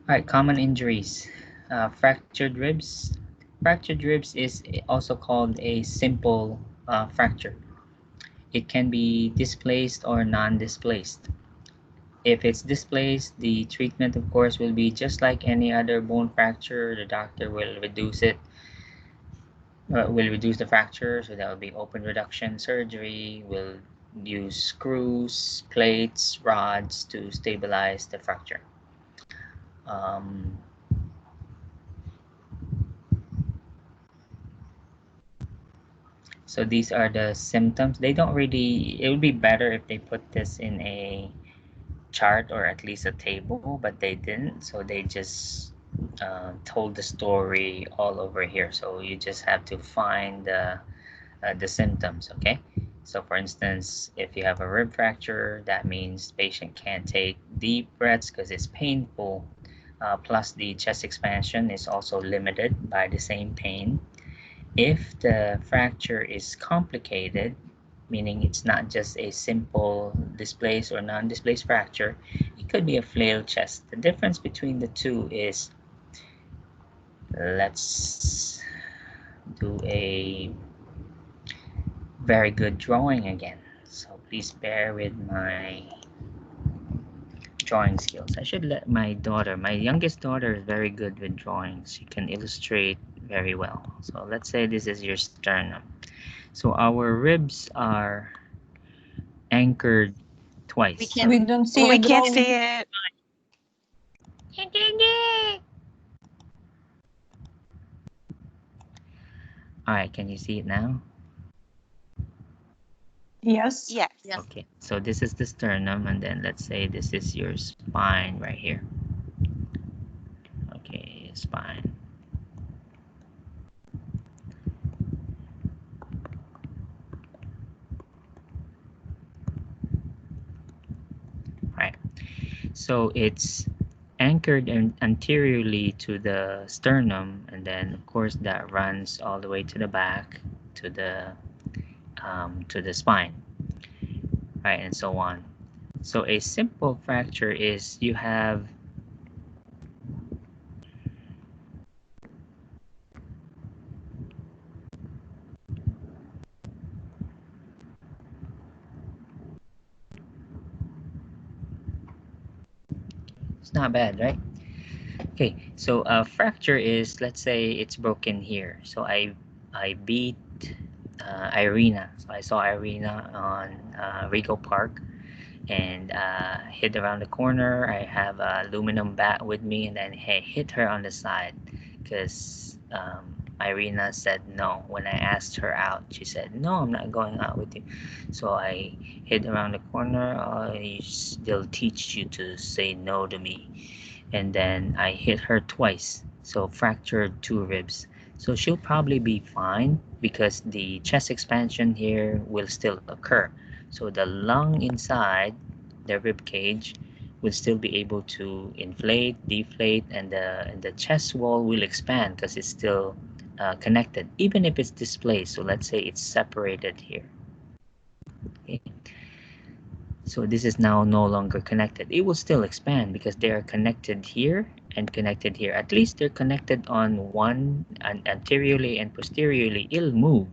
All right, common injuries. Fractured ribs. Fractured ribs is also called a simple fracture. It can be displaced or non-displaced. If it's displaced, the treatment, of course, will be just like any other bone fracture. The doctor will reduce the fracture, so that will be open reduction surgery. Will use screws, plates, rods to stabilize the fracture. Um, so these are the symptoms. They don't really. It would be better if they put this in a chart or at least a table, but they didn't. So they just told the story all over here. So you just have to find the symptoms. Okay. So for instance, if you have a rib fracture, that means patient can't take deep breaths because it's painful. Plus the chest expansion is also limited by the same pain. If the fracture is complicated, meaning it's not just a simple displaced or non-displaced fracture, it could be a flail chest. The difference between the two is, let's do a very good drawing again. So please bear with my drawing skills. I should let my youngest daughter is very good with drawings. She can illustrate very well. So let's say this is your sternum. So our ribs are anchored We twice. can We don't see we a can't drawing. see it. Alright, can you see it now? Yes. Yes. Okay, so this is the sternum, and then let's say this is your spine right here. Okay, spine. Right. So it's anchored anteriorly to the sternum, and then of course that runs all the way to the back to the spine, right, and so on. So a simple fracture is you have it's not bad, right? Okay, so a fracture is, let's say it's broken here. So I beat Irina. So I saw Irina on Regal Park and hit around the corner. I have a aluminum bat with me, and then I hit her on the side because Irina said no. When I asked her out, she said, "No, I'm not going out with you." So I hit around the corner. They'll teach you to say no to me. And then I hit her twice, so fractured two ribs. So she'll probably be fine because the chest expansion here will still occur. So the lung inside the rib cage will still be able to inflate, deflate, and the chest wall will expand because it's still connected, even if it's displaced. So let's say it's separated here. Okay. So this is now no longer connected. It will still expand because they are connected here and connected here. At least they're connected on one anteriorly and posteriorly. It'll move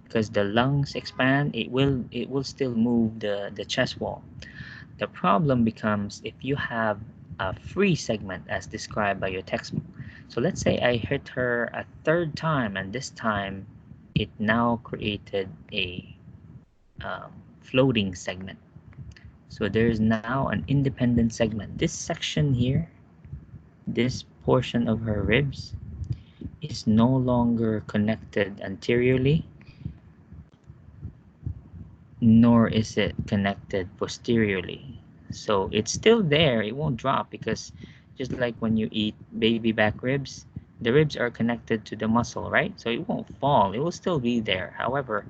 because the lungs expand. It will still move the chest wall. The problem becomes if you have a free segment as described by your textbook. So let's say I hit her a third time, and this time it now created a floating segment. So there's now an independent segment. This section here, this portion of her ribs, is no longer connected anteriorly, nor is it connected posteriorly. So it's still there. It won't drop because just like when you eat baby back ribs, the ribs are connected to the muscle, right? So it won't fall. It will still be there. However,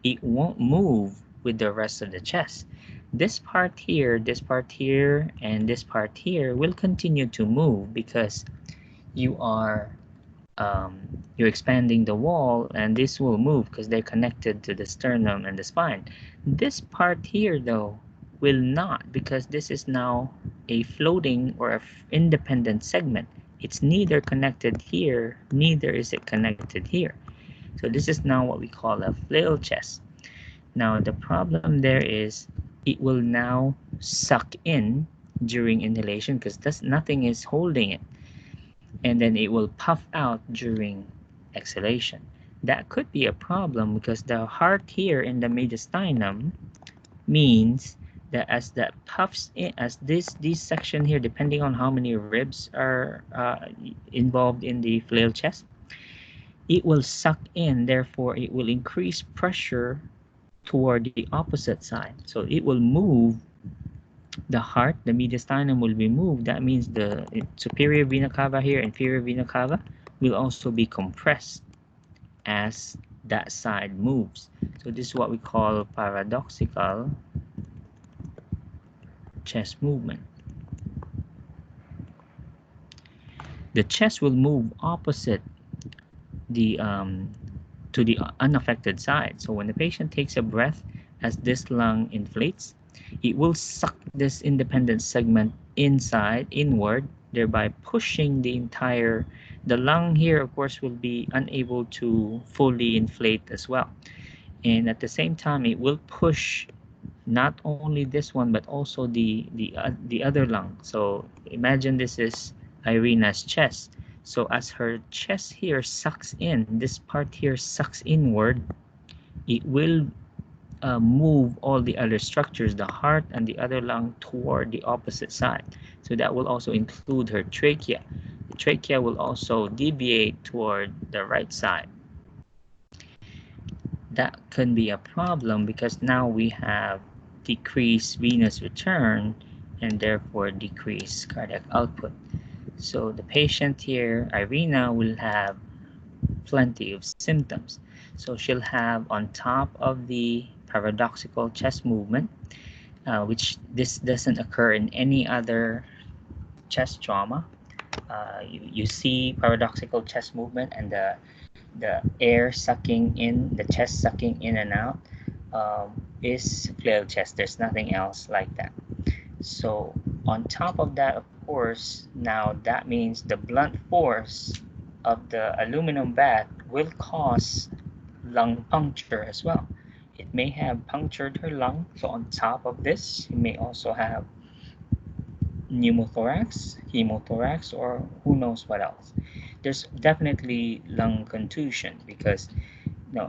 it won't move with the rest of the chest. This part here, and this part here will continue to move because you are you're expanding the wall, and this will move because they're connected to the sternum and the spine. This part here, though, will not, because this is now a floating or a independent segment. It's neither connected here, neither is it connected here. So this is now what we call a flail chest. Now the problem there is it will now suck in during inhalation because nothing is holding it, and then it will puff out during exhalation. That could be a problem because the heart here in the mediastinum means that as that puffs in, as this section here, depending on how many ribs are involved in the flail chest, it will suck in. Therefore, it will increase pressure toward the opposite side. So it will move the heart, the mediastinum will be moved. That means the superior vena cava here, inferior vena cava, will also be compressed as that side moves. So this is what we call paradoxical chest movement. The chest will move opposite the to the unaffected side. So when the patient takes a breath, as this lung inflates, it will suck this independent segment inward, thereby pushing the lung here, of course, will be unable to fully inflate as well. And at the same time, it will push not only this one, but also the other lung. So imagine this is Irina's chest. So as her chest here sucks in, this part here sucks inward, it will move all the other structures, the heart and the other lung, toward the opposite side. So that will also include her trachea. The trachea will also deviate toward the right side. That can be a problem because now we have decreased venous return and therefore decreased cardiac output. So the patient here, Irina, will have plenty of symptoms. So she'll have, on top of the paradoxical chest movement, which this doesn't occur in any other chest trauma. You see paradoxical chest movement and the air sucking in, the chest sucking in and out, is flail chest. There's nothing else like that. So on top of that, of course, now that means the blunt force of the aluminum bat will cause lung puncture as well. It may have punctured her lung. So on top of this, you may also have pneumothorax, hemothorax, or who knows what else. There's definitely lung contusion because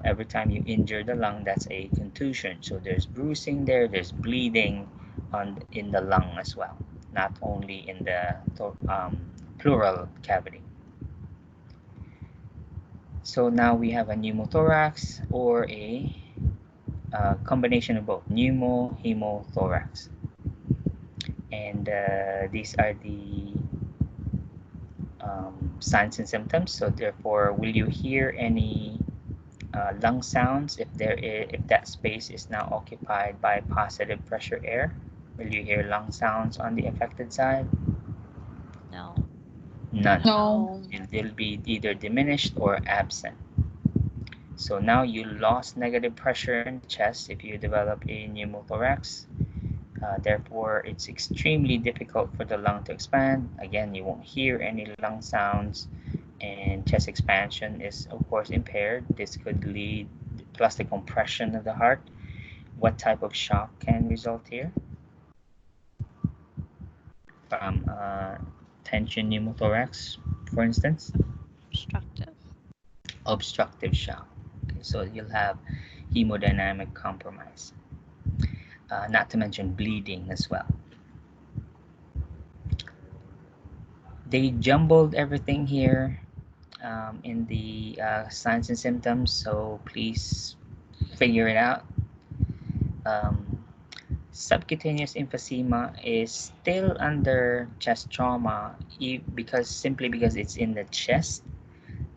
every time you injure the lung, that's a contusion. So there's bruising there, there's bleeding in the lung as well, not only in the pleural cavity. So now we have a pneumothorax or a combination of both, pneumo-hemothorax. And these are the signs and symptoms. So therefore, will you hear any lung sounds if that space is now occupied by positive pressure air? Will you hear lung sounds on the affected side? No. None. No. They'll be either diminished or absent. So now you lost negative pressure in the chest if you develop a pneumothorax. Therefore, it's extremely difficult for the lung to expand. Again, you won't hear any lung sounds, and chest expansion is, of course, impaired. This could lead, plus the compression of the heart. What type of shock can result here? From tension pneumothorax, for instance? Obstructive shock. Okay, so you'll have hemodynamic compromise. Not to mention bleeding as well. They jumbled everything here in the signs and symptoms, so please figure it out. Subcutaneous emphysema is still under chest trauma simply because it's in the chest.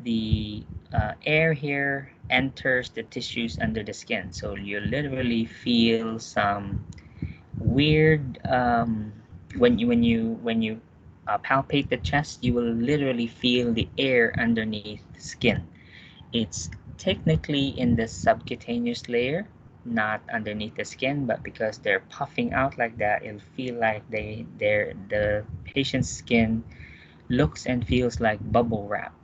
The air here enters the tissues under the skin, so you literally feel some weird when you palpate the chest, you will literally feel the air underneath the skin. It's technically in the subcutaneous layer, not underneath the skin, but because they're puffing out like that, it'll feel like the patient's skin looks and feels like bubble wrap,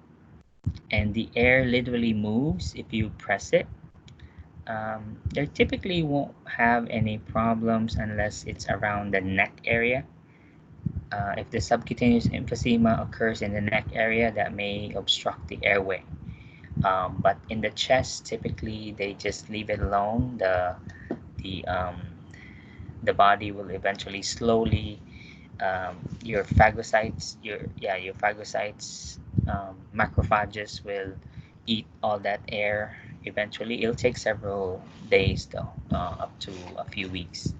and the air literally moves if you press it. They typically won't have any problems unless it's around the neck area. If the subcutaneous emphysema occurs in the neck area, that may obstruct the airway. But in the chest, typically they just leave it alone. The the body will eventually slowly, your phagocytes, your phagocytes, macrophages will eat all that air. Eventually, it'll take several days though, up to a few weeks.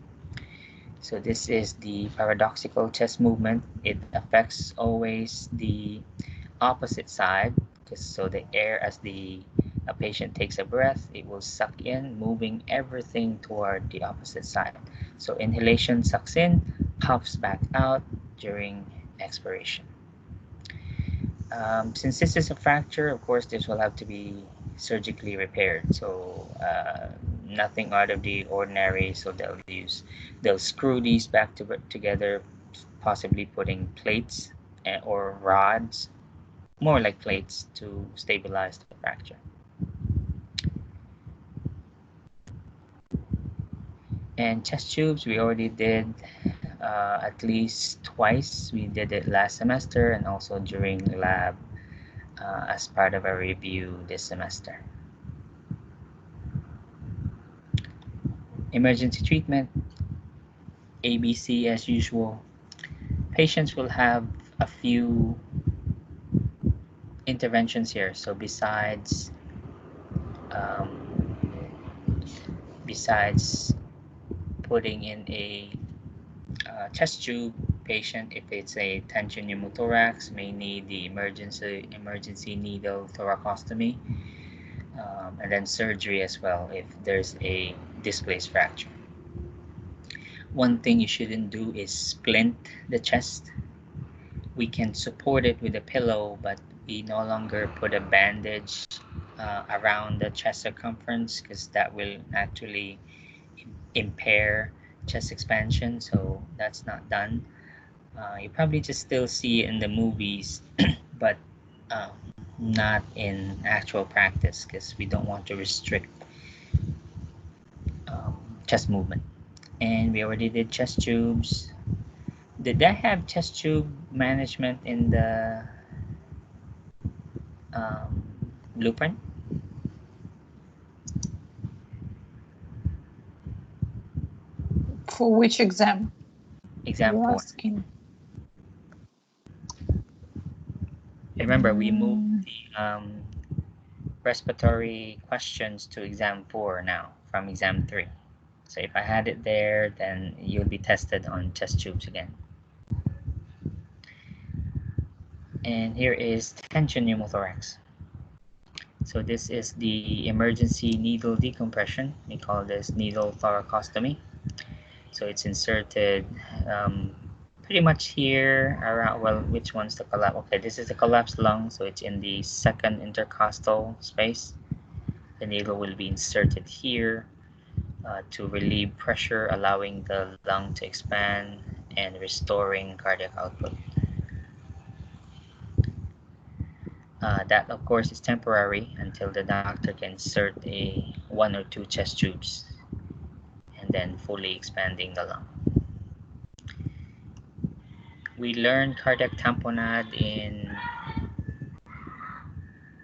So this is the paradoxical chest movement. It affects always the opposite side, because so the air, as the a patient takes a breath, it will suck in, moving everything toward the opposite side. So inhalation sucks in, puffs back out during expiration. Since this is a fracture, of course, this will have to be surgically repaired. So nothing out of the ordinary. So they'll screw these back together, possibly putting plates or rods, more like plates, to stabilize the fracture. And chest tubes, we already did at least twice. We did it last semester and also during lab as part of a review this semester. Emergency treatment, ABC as usual. Patients will have a few interventions here. So um, besides putting in a chest tube, patient, if it's a tension pneumothorax, may need the emergency needle thoracostomy, and then surgery as well if there's a displaced fracture. One thing you shouldn't do is splint the chest. We can support it with a pillow, but we no longer put a bandage around the chest circumference, because that will actually impair chest expansion. So that's not done. You probably just still see it in the movies, but not in actual practice, because we don't want to restrict chest movement. And we already did chest tubes. Did I have chest tube management in the um, blueprint? For which exam? Exam You're 4. asking. Remember, we moved the respiratory questions to exam 4 now from exam 3. So if I had it there, then you'll be tested on chest tubes again. And here is tension pneumothorax. So this is the emergency needle decompression. We call this needle thoracostomy. So it's inserted pretty much here around, well, which one's the collapse? Okay, this is the collapsed lung, so it's in the second intercostal space. The needle will be inserted here to relieve pressure, allowing the lung to expand and restoring cardiac output. That, of course, is temporary until the doctor can insert a 1 or 2 chest tubes and then fully expanding the lung. We learned cardiac tamponade in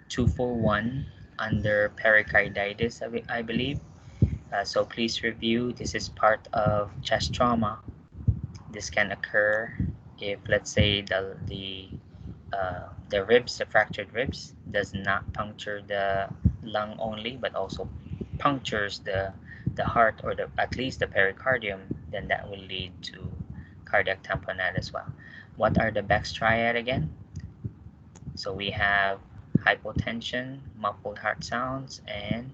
241 under pericarditis, I believe. So please review. This is part of chest trauma. This can occur if, let's say, the ribs, the fractured ribs, does not puncture the lung only, but also punctures the heart, or at least the pericardium. Then that will lead to cardiac tamponade as well. What are the Beck's triad again? So we have hypotension, muffled heart sounds, and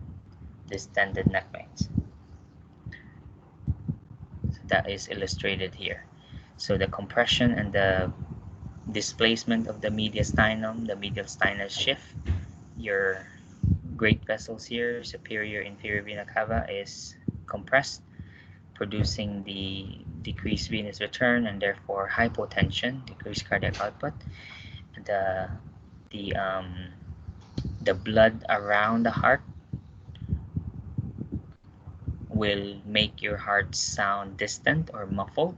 distended neck veins. So that is illustrated here. So the compression and the displacement of the mediastinum, the medial stinus shift, your great vessels here, superior inferior vena cava, is decompressed, producing the decreased venous return and therefore hypotension, decreased cardiac output. The the um, the blood around the heart will make your heart sound distant or muffled,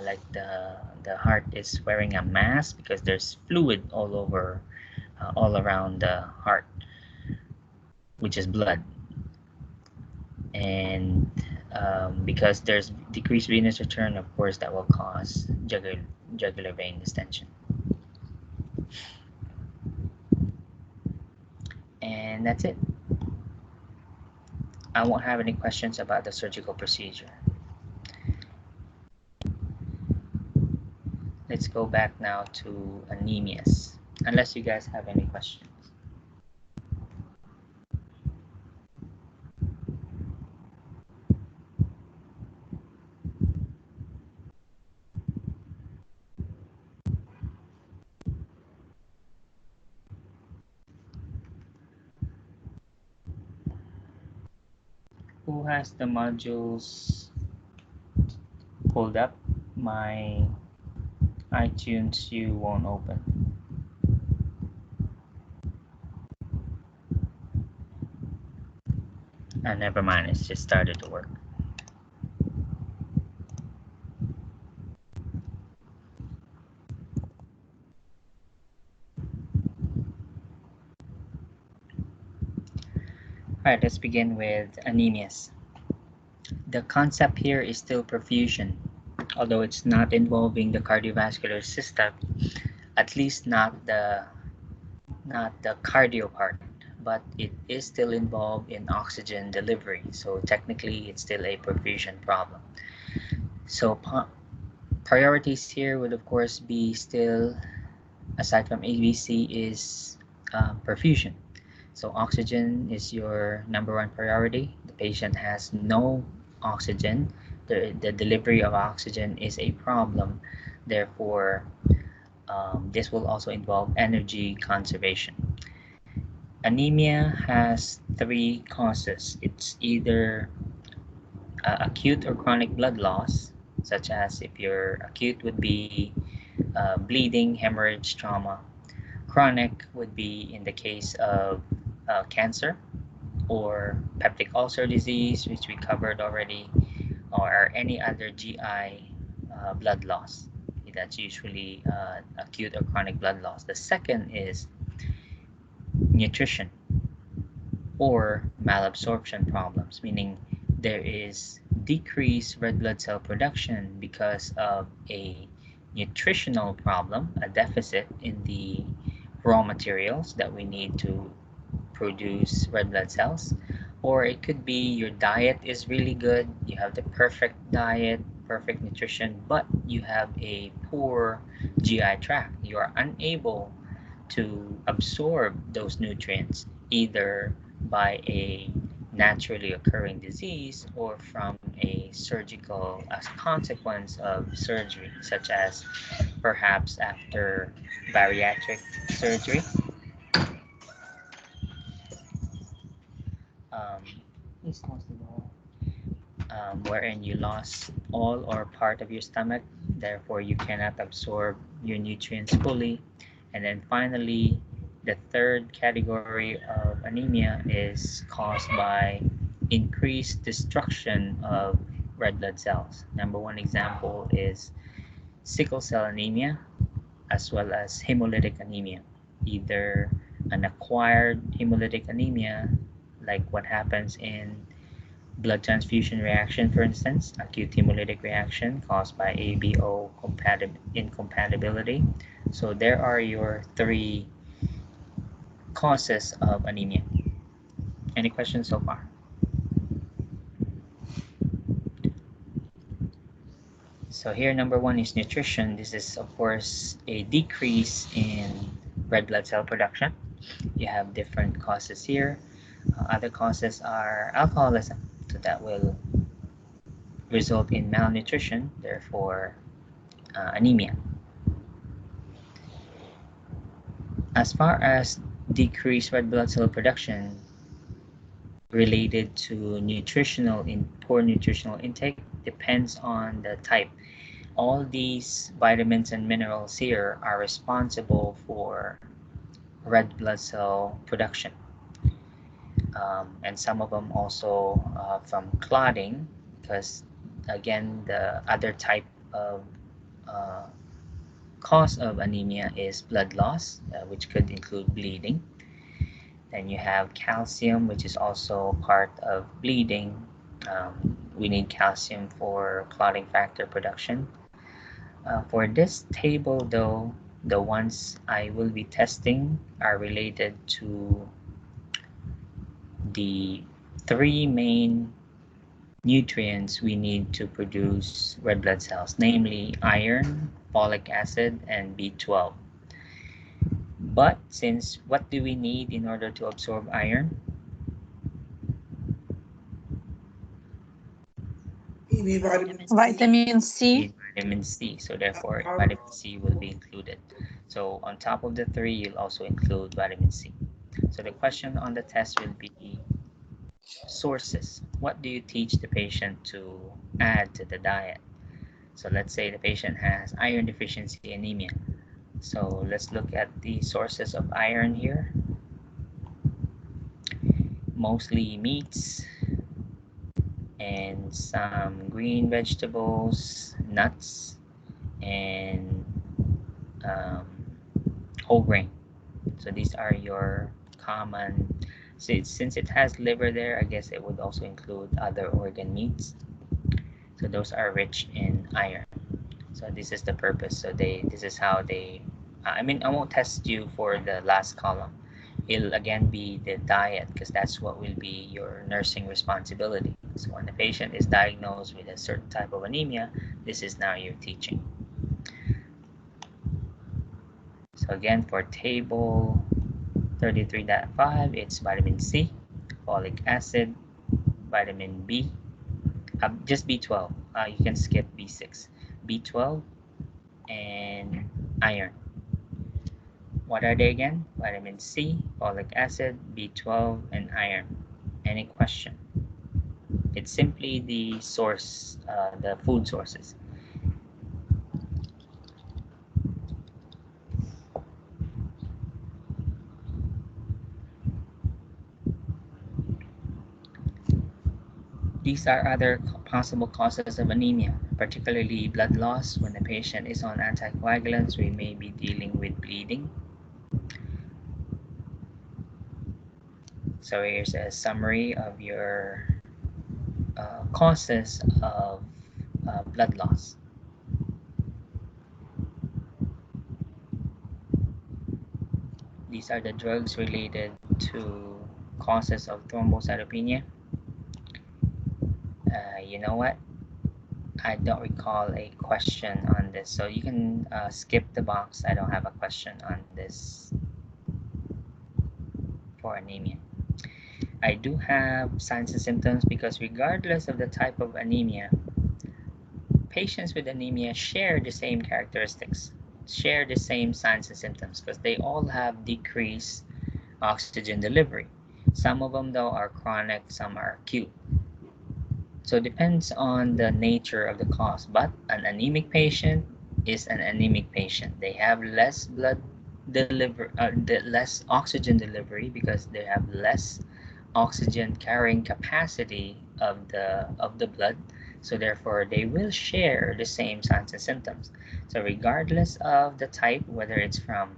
like the heart is wearing a mask because there's fluid all over, all around the heart, which is blood. And because there's decreased venous return, of course, that will cause jugular vein distension. And that's it. I won't have any questions about the surgical procedure. Let's go back now to anemias, unless you guys have any questions. Who has the modules pulled up? My iTunes you won't open. Never mind, it's just started to work. Alright, let's begin with anemias. The concept here is still perfusion, although it's not involving the cardiovascular system, at least not the cardio part, but it is still involved in oxygen delivery. So technically, it's still a perfusion problem. So priorities here would of course be still, aside from ABC, is perfusion. So oxygen is your number one priority. The patient has no oxygen. The delivery of oxygen is a problem. Therefore, this will also involve energy conservation. Anemia has three causes. It's either acute or chronic blood loss, such as if you're acute would be bleeding, hemorrhage, trauma. Chronic would be in the case of cancer or peptic ulcer disease, which we covered already, or any other GI blood loss. That's usually acute or chronic blood loss. The second is nutrition or malabsorption problems, meaning there is decreased red blood cell production because of a nutritional problem, a deficit in the raw materials that we need to produce red blood cells. Or it could be your diet is really good, you have the perfect diet, perfect nutrition, but you have a poor GI tract. You are unable to absorb those nutrients either by a naturally occurring disease or from a surgical as consequence of surgery, such as perhaps after bariatric surgery, um, wherein you lost all or part of your stomach, therefore you cannot absorb your nutrients fully. And then finally, the third category of anemia is caused by increased destruction of red blood cells. Number one example is sickle cell anemia, as well as hemolytic anemia. Either an acquired hemolytic anemia, like what happens in blood transfusion reaction, for instance, acute hemolytic reaction caused by ABO incompatibility. So there are your three causes of anemia. Any questions so far? So here, number one is nutrition. This is, of course, a decrease in red blood cell production. You have different causes here. Other causes are alcoholism, so that will result in malnutrition, therefore anemia. As far as decreased red blood cell production, related to poor nutritional intake depends on the type. All these vitamins and minerals here are responsible for red blood cell production, and some of them also from clotting, because again the other type of uh, cause of anemia is blood loss, which could include bleeding. Then you have calcium, which is also part of bleeding. We need calcium for clotting factor production. For this table, though, the ones I will be testing are related to the three main nutrients we need to produce red blood cells, namely iron, folic acid, and B12. But since what do we need in order to absorb iron? Vitamin We C. need vitamin C, so therefore vitamin C will be included. So on top of the three, you'll also include vitamin C. So the question on the test will be sources. What do you teach the patient to add to the diet? So let's say the patient has iron deficiency anemia. So let's look at the sources of iron here. Mostly meats and some green vegetables, nuts, and um, whole grain. So these are your common. Since it has liver there, I guess it would also include other organ meats. So those are rich in iron. So this is the purpose. So this is how they. I mean, I won't test you for the last column. It'll again be the diet, because that's what will be your nursing responsibility. So when the patient is diagnosed with a certain type of anemia, this is now your teaching. So again, for table 33.5, it's vitamin C, folic acid, vitamin B, just B12. You can skip B6, B12, and iron. What are they again? Vitamin C, folic acid, B12, and iron. Any question? It's simply the source, the food sources. These are other possible causes of anemia, particularly blood loss. When the patient is on anticoagulants, we may be dealing with bleeding. So here's a summary of your causes of blood loss. These are the drugs related to causes of thrombocytopenia. You know what? I don't recall a question on this, so you can skip the box. I don't have a question on this for anemia. I do have signs and symptoms, because regardless of the type of anemia, patients with anemia share the same characteristics, share the same signs and symptoms, because they all have decreased oxygen delivery. Some of them, though, are chronic, some are acute. So it depends on the nature of the cause, but an anemic patient is an anemic patient. They have less less oxygen delivery, because they have less oxygen carrying capacity of the blood. So therefore, they will share the same signs and symptoms. So regardless of the type, whether it's from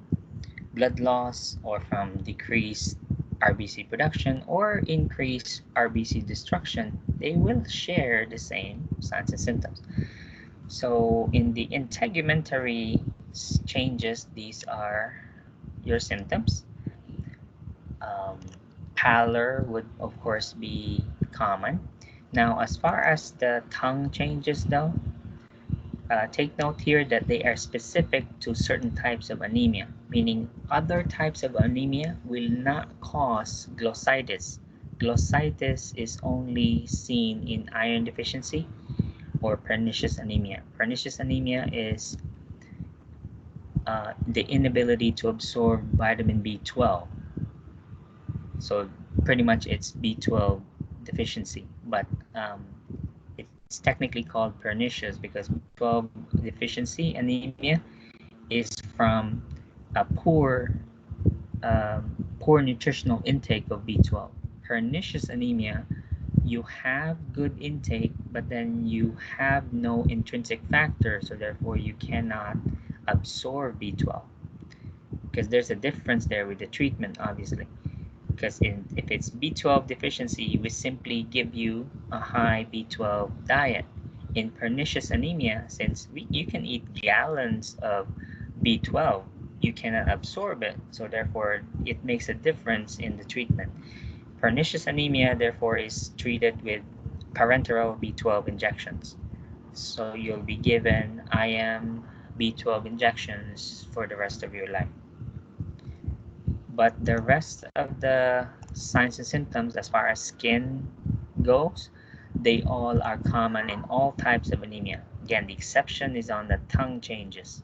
blood loss or from decreased RBC production or increased RBC destruction, they will share the same signs and symptoms. So in the integumentary changes, these are your symptoms. Pallor would of course be common. Now, as far as the tongue changes, though, take note here that they are specific to certain types of anemia, meaning other types of anemia will not cause glossitis. Glossitis is only seen in iron deficiency or pernicious anemia. Pernicious anemia is the inability to absorb vitamin B12. So pretty much it's B12 deficiency, but it's technically called pernicious because B12 deficiency anemia is from a poor nutritional intake of B12. Pernicious anemia, you have good intake, but then you have no intrinsic factor, so therefore you cannot absorb B12, because there's a difference there with the treatment, obviously. Because if it's B12 deficiency, we simply give you a high B12 diet. In pernicious anemia, since you can eat gallons of B12, you cannot absorb it, so therefore it makes a difference in the treatment. Pernicious anemia, therefore, is treated with parenteral B12 injections. So you'll be given IM B12 injections for the rest of your life. But the rest of the signs and symptoms, as far as skin goes, they all are common in all types of anemia. Again, the exception is on the tongue changes.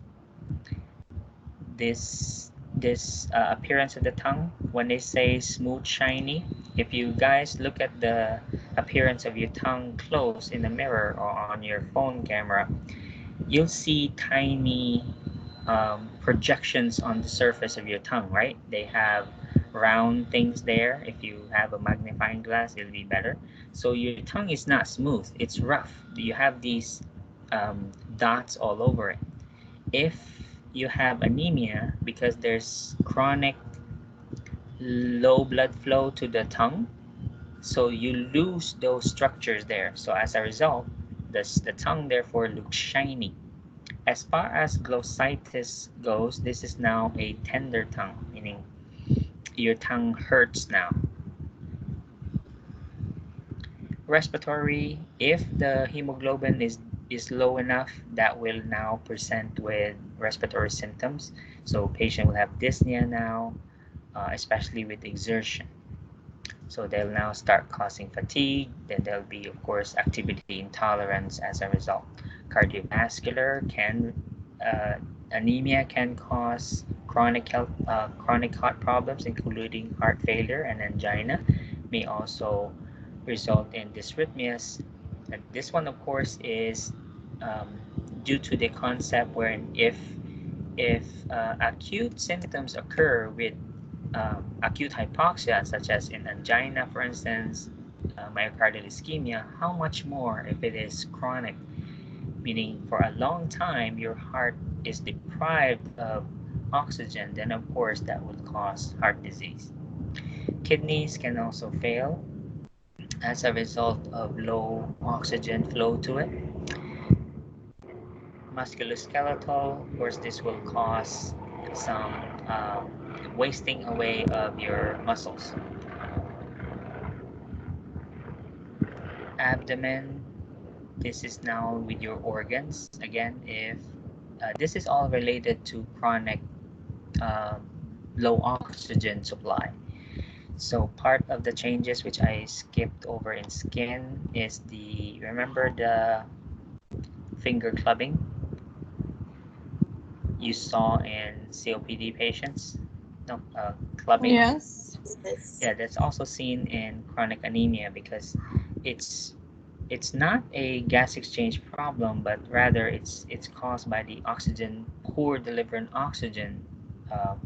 This appearance of the tongue, when they say smooth, shiny, if you guys look at the appearance of your tongue close in the mirror or on your phone camera, you'll see tiny projections on the surface of your tongue, right? They have round things there. If you have a magnifying glass, it'll be better. So your tongue is not smooth, it's rough. You have these dots all over it. If you have anemia because there's chronic low blood flow to the tongue, so you lose those structures there. So as a result, the tongue therefore looks shiny. As far as glossitis goes, this is now a tender tongue, meaning your tongue hurts now. Respiratory, if the hemoglobin is low enough, that will now present with respiratory symptoms. So patient will have dyspnea now, especially with exertion. So they'll now start causing fatigue. Then there'll be, of course, activity intolerance as a result. Cardiovascular anemia can cause chronic heart problems, including heart failure and angina. May also result in dysrhythmias. And this one, of course, is due to the concept wherein if acute symptoms occur with acute hypoxia, such as in angina, for instance, myocardial ischemia, how much more if it is chronic, meaning for a long time your heart is deprived of oxygen, then of course that would cause heart disease. Kidneys can also fail as a result of low oxygen flow to it. Musculoskeletal, of course, this will cause some wasting away of your muscles. Abdomen, this is now with your organs. Again, if this is all related to chronic low oxygen supply. So part of the changes which I skipped over in skin is remember the finger clubbing you saw in COPD patients? No, clubbing. Yes. Yeah, that's also seen in chronic anemia because it's not a gas exchange problem, but rather it's caused by the poor delivering oxygen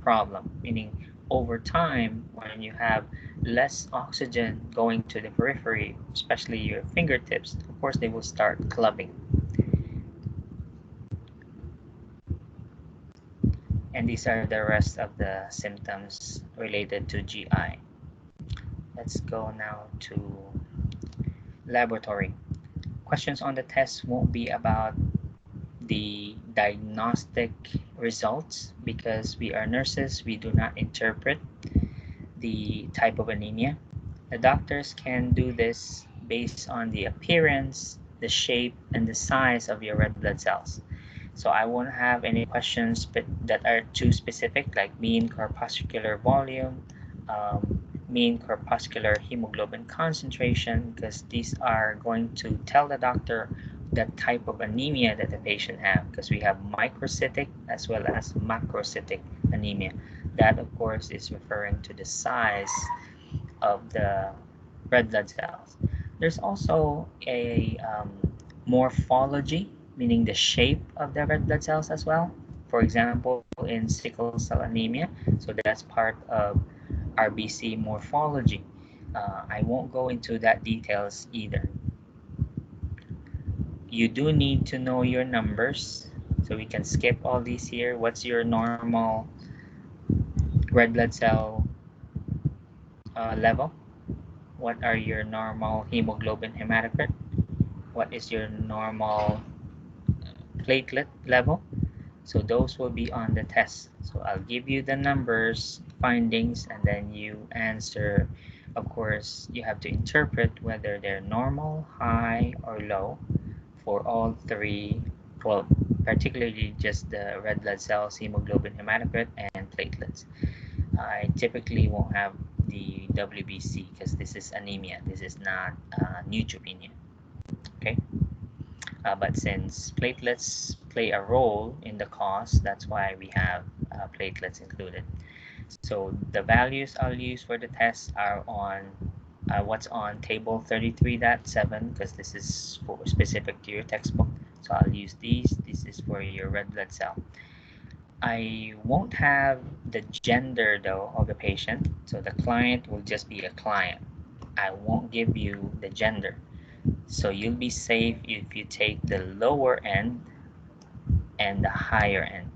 problem. Meaning, over time, when you have less oxygen going to the periphery, especially your fingertips, of course they will start clubbing. And these are the rest of the symptoms related to GI. Let's go now to laboratory. Questions on the test won't be about the diagnostic results because we are nurses, we do not interpret the type of anemia. The doctors can do this based on the appearance, the shape, and the size of your red blood cells. So I won't have any questions that are too specific, like mean corpuscular volume, mean corpuscular hemoglobin concentration, because these are going to tell the doctor the type of anemia that the patient has, because we have microcytic as well as macrocytic anemia. That, of course, is referring to the size of the red blood cells. There's also a morphology, meaning the shape of the red blood cells as well. For example, in sickle cell anemia, so that's part of RBC morphology. I won't go into that details either. You do need to know your numbers, so we can skip all these here. What's your normal red blood cell level? What are your normal hemoglobin hematocrit? What is your normal platelet level? So those will be on the test. So I'll give you the numbers, findings, and then you answer. Of course, you have to interpret whether they're normal, high, or low for all three. Well, particularly just the red blood cells, hemoglobin hematocrit, and platelets. I typically won't have the WBC because this is anemia. This is not neutropenia. Okay. But since platelets play a role in the cause, that's why we have platelets included. So the values I'll use for the test are on what's on table 33.7 because this is for specific to your textbook. So I'll use these. This is for your red blood cell. I won't have the gender though of the patient. So the client will just be a client. I won't give you the gender. So you'll be safe if you take the lower end and the higher end.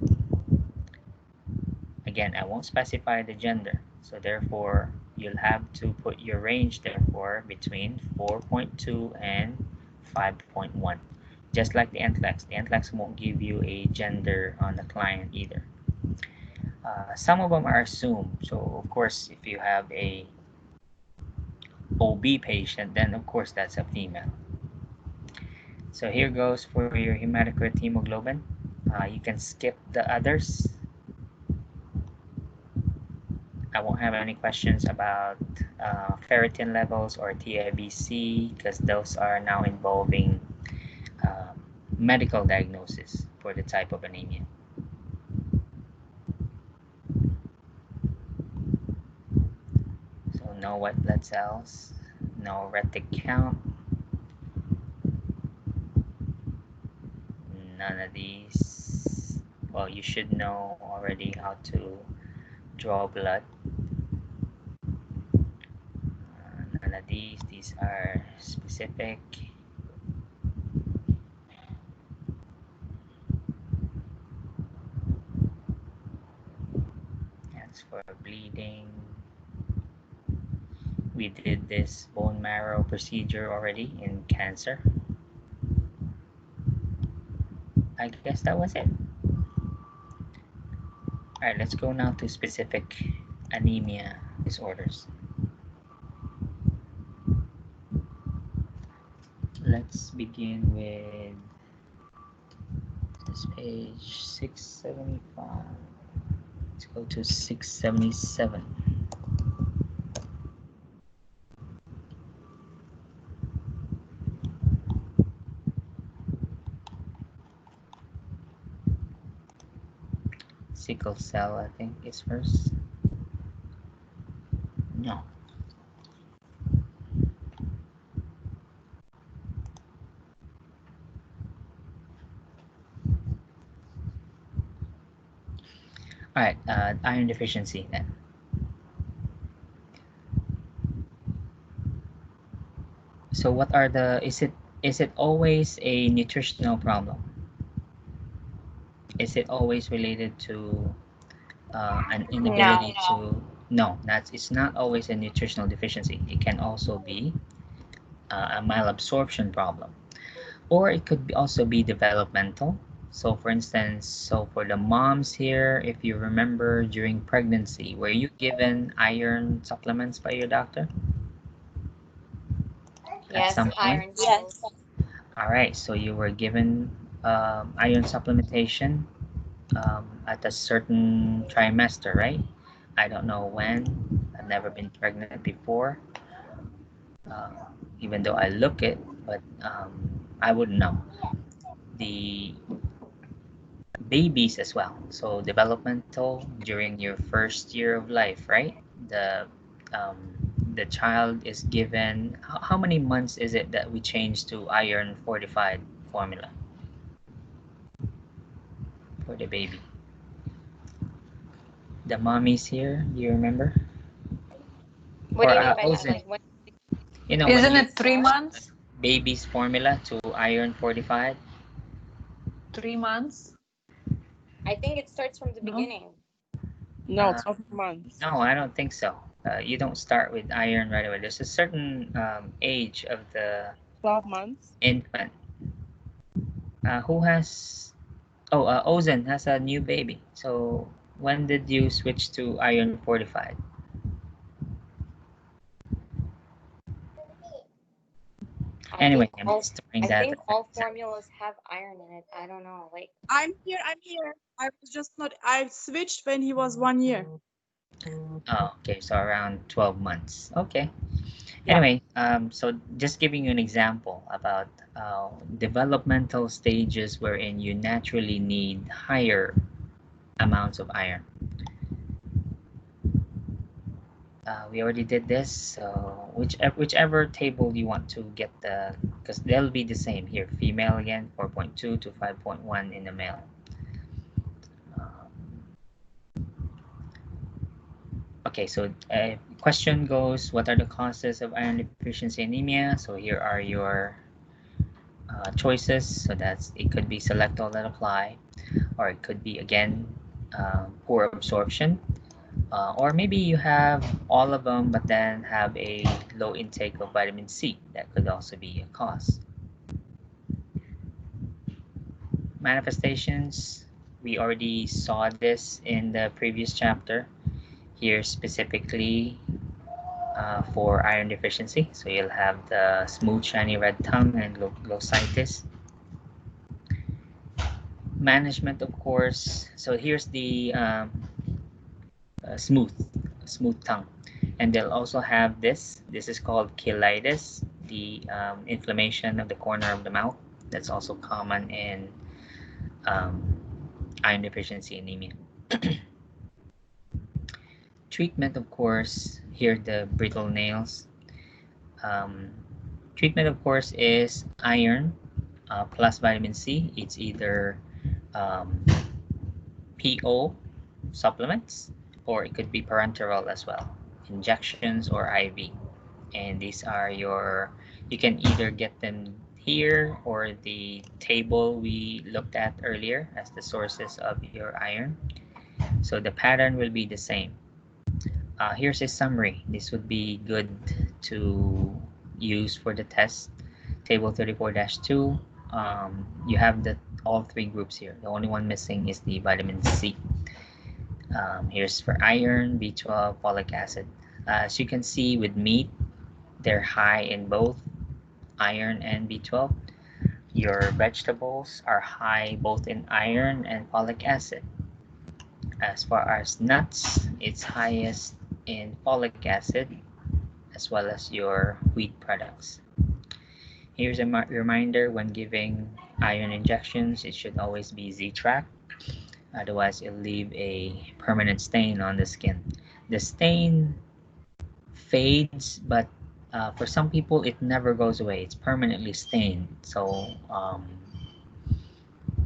Again, I won't specify the gender. So therefore, you'll have to put your range therefore between 4.2 and 5.1. Just like the NCLEX. The NCLEX won't give you a gender on the client either. Some of them are assumed. So of course, if you have a OB patient, then of course that's a female. So here goes for your hematocrit hemoglobin. You can skip the others. I won't have any questions about ferritin levels or TIBC because those are now involving uh, medical diagnosis for the type of anemia. So no white blood cells, no retic count, none of these. Well, you should know already how to draw blood. None of these. These are specific. That's for bleeding. We did this bone marrow procedure already in cancer. I guess that was it. Alright, let's go now to specific anemia disorders. Let's begin with this page 675. Let's go to 677. Sickle cell, I think, is first. No. Alright, iron deficiency then. So what are the, is it always a nutritional problem? Is it always related to an inability to? No, that's, it's not always a nutritional deficiency. It can also be a malabsorption problem, or it could be also be developmental. So for instance, so for the moms here, if you remember during pregnancy, were you given iron supplements by your doctor at some point? Yes. All right, so you were given iron supplementation at a certain trimester, right? I don't know when. I've never been pregnant before, uh, even though I look it, but I wouldn't know. The babies as well. So developmental during your first year of life, right? The the child is given, how many months is it that we change to iron fortified formula for the baby? The mommy's here, do you remember? What Or do you mean by that? Ozen, Like when? you know, Isn't when you it 3 months? baby's formula to iron fortified? 3 months? I think it starts from the No? beginning. No, 12 months. No, I don't think so. You don't start with iron right away. There's a certain age of the 12 months. infant. Who has? Oh, Ozen has a new baby. So when did you switch to iron fortified? Anyway, I'm just throwing that. I think all formulas have iron in it. I don't know. Like I'm here. I was just not. I switched when he was 1 year. Oh, okay, so around 12 months. Okay. Yeah. Anyway, so just giving you an example about developmental stages wherein you naturally need higher amounts of iron. We already did this, so whichever table you want to get the, because they'll be the same here. Female again, 4.2 to 5.1 in the male. Okay, so question goes, what are the causes of iron deficiency anemia? So here are your choices. So that's, it could be select all that apply, or it could be again poor absorption, or maybe you have all of them but then have a low intake of vitamin C. That could also be a cause. Manifestations, we already saw this in the previous chapter. Here specifically for iron deficiency, so you'll have the smooth shiny red tongue and glossitis. Management, of course, so here's the smooth tongue, and they'll also have this is called cheilitis, the inflammation of the corner of the mouth. That's also common in iron deficiency anemia. Treatment, of course, here the brittle nails. Treatment, of course, is iron plus vitamin C. It's either PO supplements, or it could be parenteral as well, injections or IV. And these are your, you can either get them here or the table we looked at earlier as the sources of your iron. So the pattern will be the same. Here's a summary. This would be good to use for the test. Table 34-2. You have all three groups here. The only one missing is the vitamin C. Here's for iron, B12, folic acid. As you can see with meat, they're high in both iron and B12. Your vegetables are high both in iron and folic acid. As far as nuts, it's highest in folic acid, as well as your wheat products. Here's a reminder, when giving iron injections, it should always be Z-Track. Otherwise, it'll leave a permanent stain on the skin. The stain fades, but for some people, it never goes away. It's permanently stained. So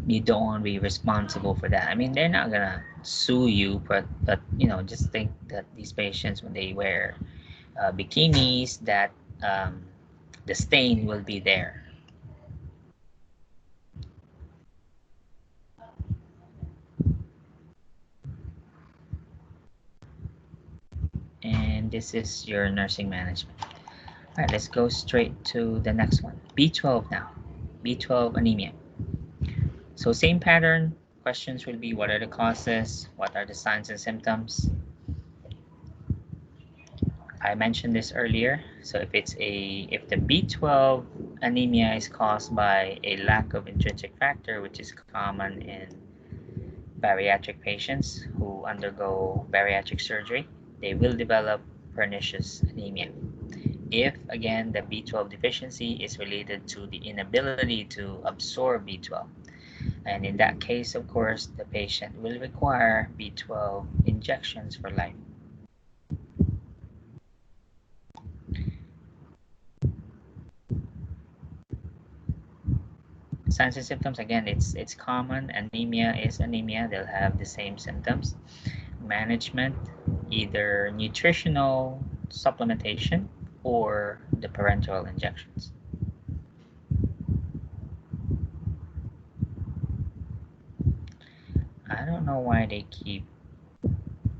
you don't want to be responsible for that. I mean, they're not gonna sue you, but you know, just think that these patients, when they wear bikinis, that the stain will be there. And this is your nursing management. All right, let's go straight to the next one. B12 now. B12 anemia. So same pattern. Questions will be, what are the causes? What are the signs and symptoms? I mentioned this earlier. So if the B12 anemia is caused by a lack of intrinsic factor, which is common in bariatric patients who undergo bariatric surgery, they will develop pernicious anemia. If, again, the B12 deficiency is related to the inability to absorb B12, and in that case, of course, the patient will require B12 injections for life. Signs and symptoms, again, it's common. Anemia is anemia. They'll have the same symptoms. Management, either nutritional supplementation or the parenteral injections. I don't know why they keep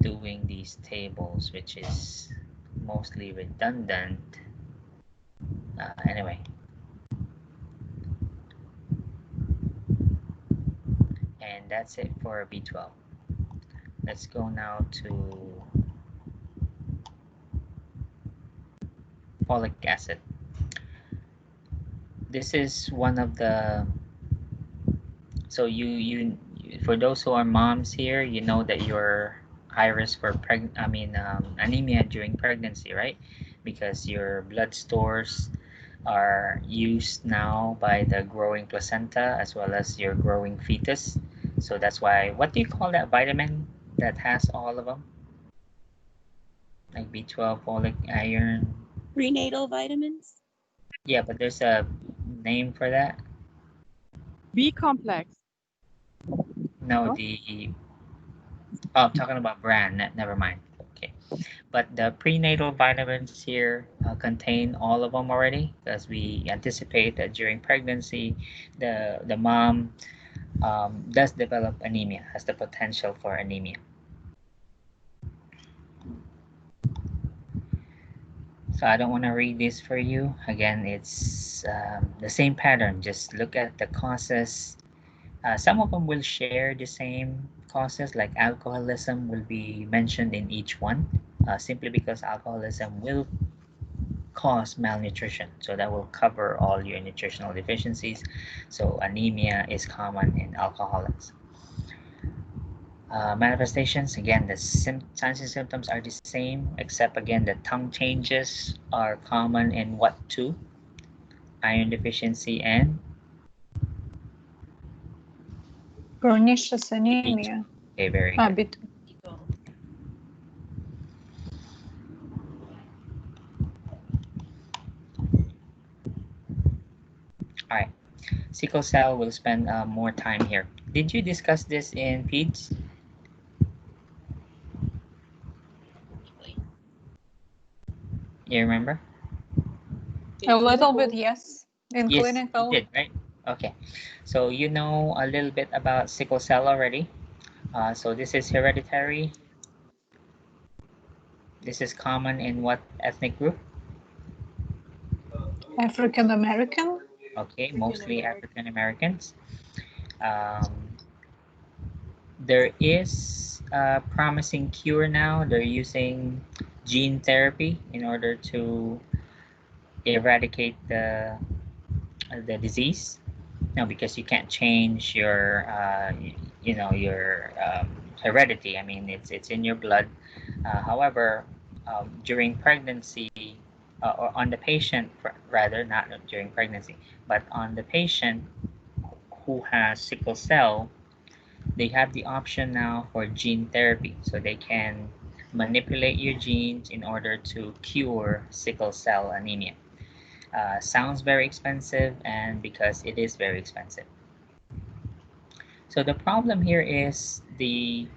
doing these tables, which is mostly redundant. Anyway. And that's it for B12. Let's go now to folic acid. This is one of the, so you for those who are moms here, you know that you're high risk for anemia during pregnancy, right? Because your blood stores are used now by the growing placenta as well as your growing fetus. So that's why, what do you call that vitamin that has all of them? Like B12, folic, iron. Prenatal vitamins? Yeah, but there's a name for that. B complex. No, No? I'm talking about brand. Never mind. Okay, but the prenatal vitamins here contain all of them already, because we anticipate that during pregnancy, the mom does develop anemia, has the potential for anemia. So I don't want to read this for you. Again, it's the same pattern. Just look at the causes. Some of them will share the same causes, like alcoholism will be mentioned in each one, simply because alcoholism will cause malnutrition. So that will cover all your nutritional deficiencies. So anemia is common in alcoholics. Manifestations, again, the signs and symptoms are the same, except again the tongue changes are common in what two? Iron deficiency and Pernicious anemia. okay, very good. Bit. All right, sickle cell will spend more time here. Did you discuss this in PEDS? You remember? A little bit, yes. In Yes, clinical. you did, right? Okay, so you know a little bit about sickle cell already. So this is hereditary. This is common in what ethnic group? African American. Okay, mostly African Americans. There is a promising cure now. They're using gene therapy in order to eradicate the disease. No, because you can't change your your heredity. I mean, it's in your blood. However, during pregnancy, or on the patient, rather not during pregnancy, but on the patient who has sickle cell, they have the option now for gene therapy, so they can manipulate your genes in order to cure sickle cell anemia. Sounds very expensive, and because it is very expensive. So the problem here is the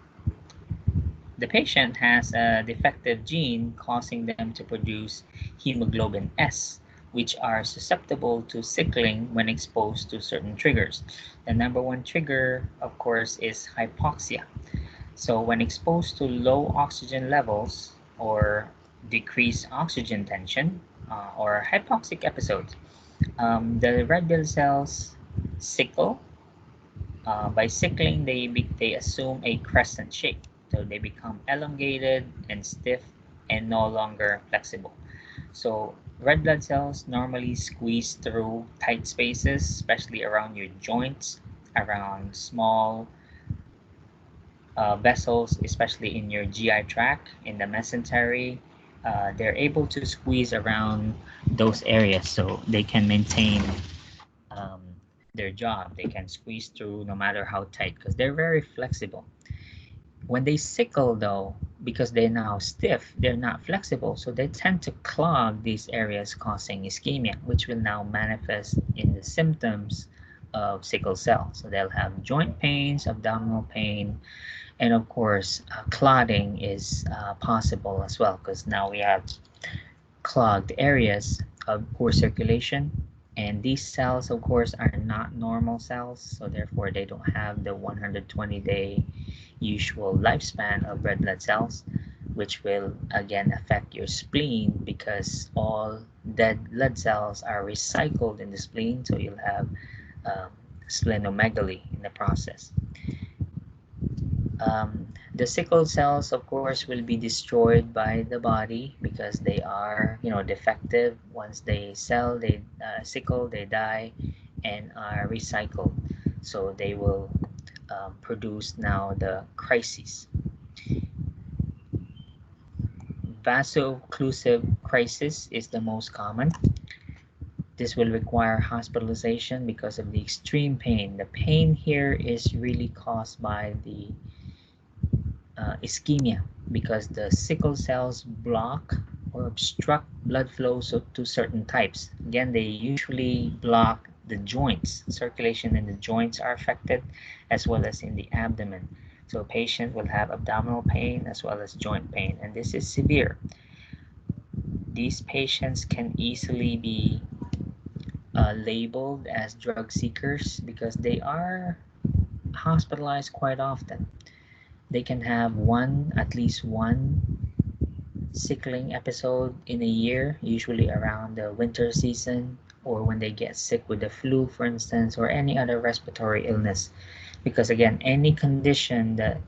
patient has a defective gene causing them to produce hemoglobin S, which are susceptible to sickling when exposed to certain triggers. The number one trigger, of course, is hypoxia. So when exposed to low oxygen levels or decreased oxygen tension or hypoxic episodes, the red blood cells sickle. By sickling, they assume a crescent shape. So they become elongated and stiff and no longer flexible. So red blood cells normally squeeze through tight spaces, especially around your joints, around small vessels, especially in your GI tract, in the mesentery. They're able to squeeze around those areas so they can maintain um, their job. They can squeeze through no matter how tight because they're very flexible. When they sickle, though, because they're now stiff, they're not flexible, so they tend to clog these areas, causing ischemia, which will now manifest in the symptoms of sickle cell. So they'll have joint pains, abdominal pain, and of course, clotting is possible as well, because now we have clogged areas of poor circulation. And these cells, of course, are not normal cells, so therefore they don't have the 120-day usual lifespan of red blood cells, which will again affect your spleen because all dead blood cells are recycled in the spleen, so you'll have um, splenomegaly in the process. The sickle cells, of course, will be destroyed by the body because they are, defective. Once they sickle, they die and are recycled. So they will produce now the crises. Vasoclusive crisis is the most common. This will require hospitalization because of the extreme pain. The pain here is really caused by the ischemia, because the sickle cells block or obstruct blood flow to certain types. Again, they usually block the joints. Circulation in the joints are affected, as well as in the abdomen. So a patient will have abdominal pain as well as joint pain, and this is severe. These patients can easily be labeled as drug seekers because they are hospitalized quite often. They can have at least one sickling episode in a year, usually around the winter season, or when they get sick with the flu, for instance, or any other respiratory illness. Because again, any condition that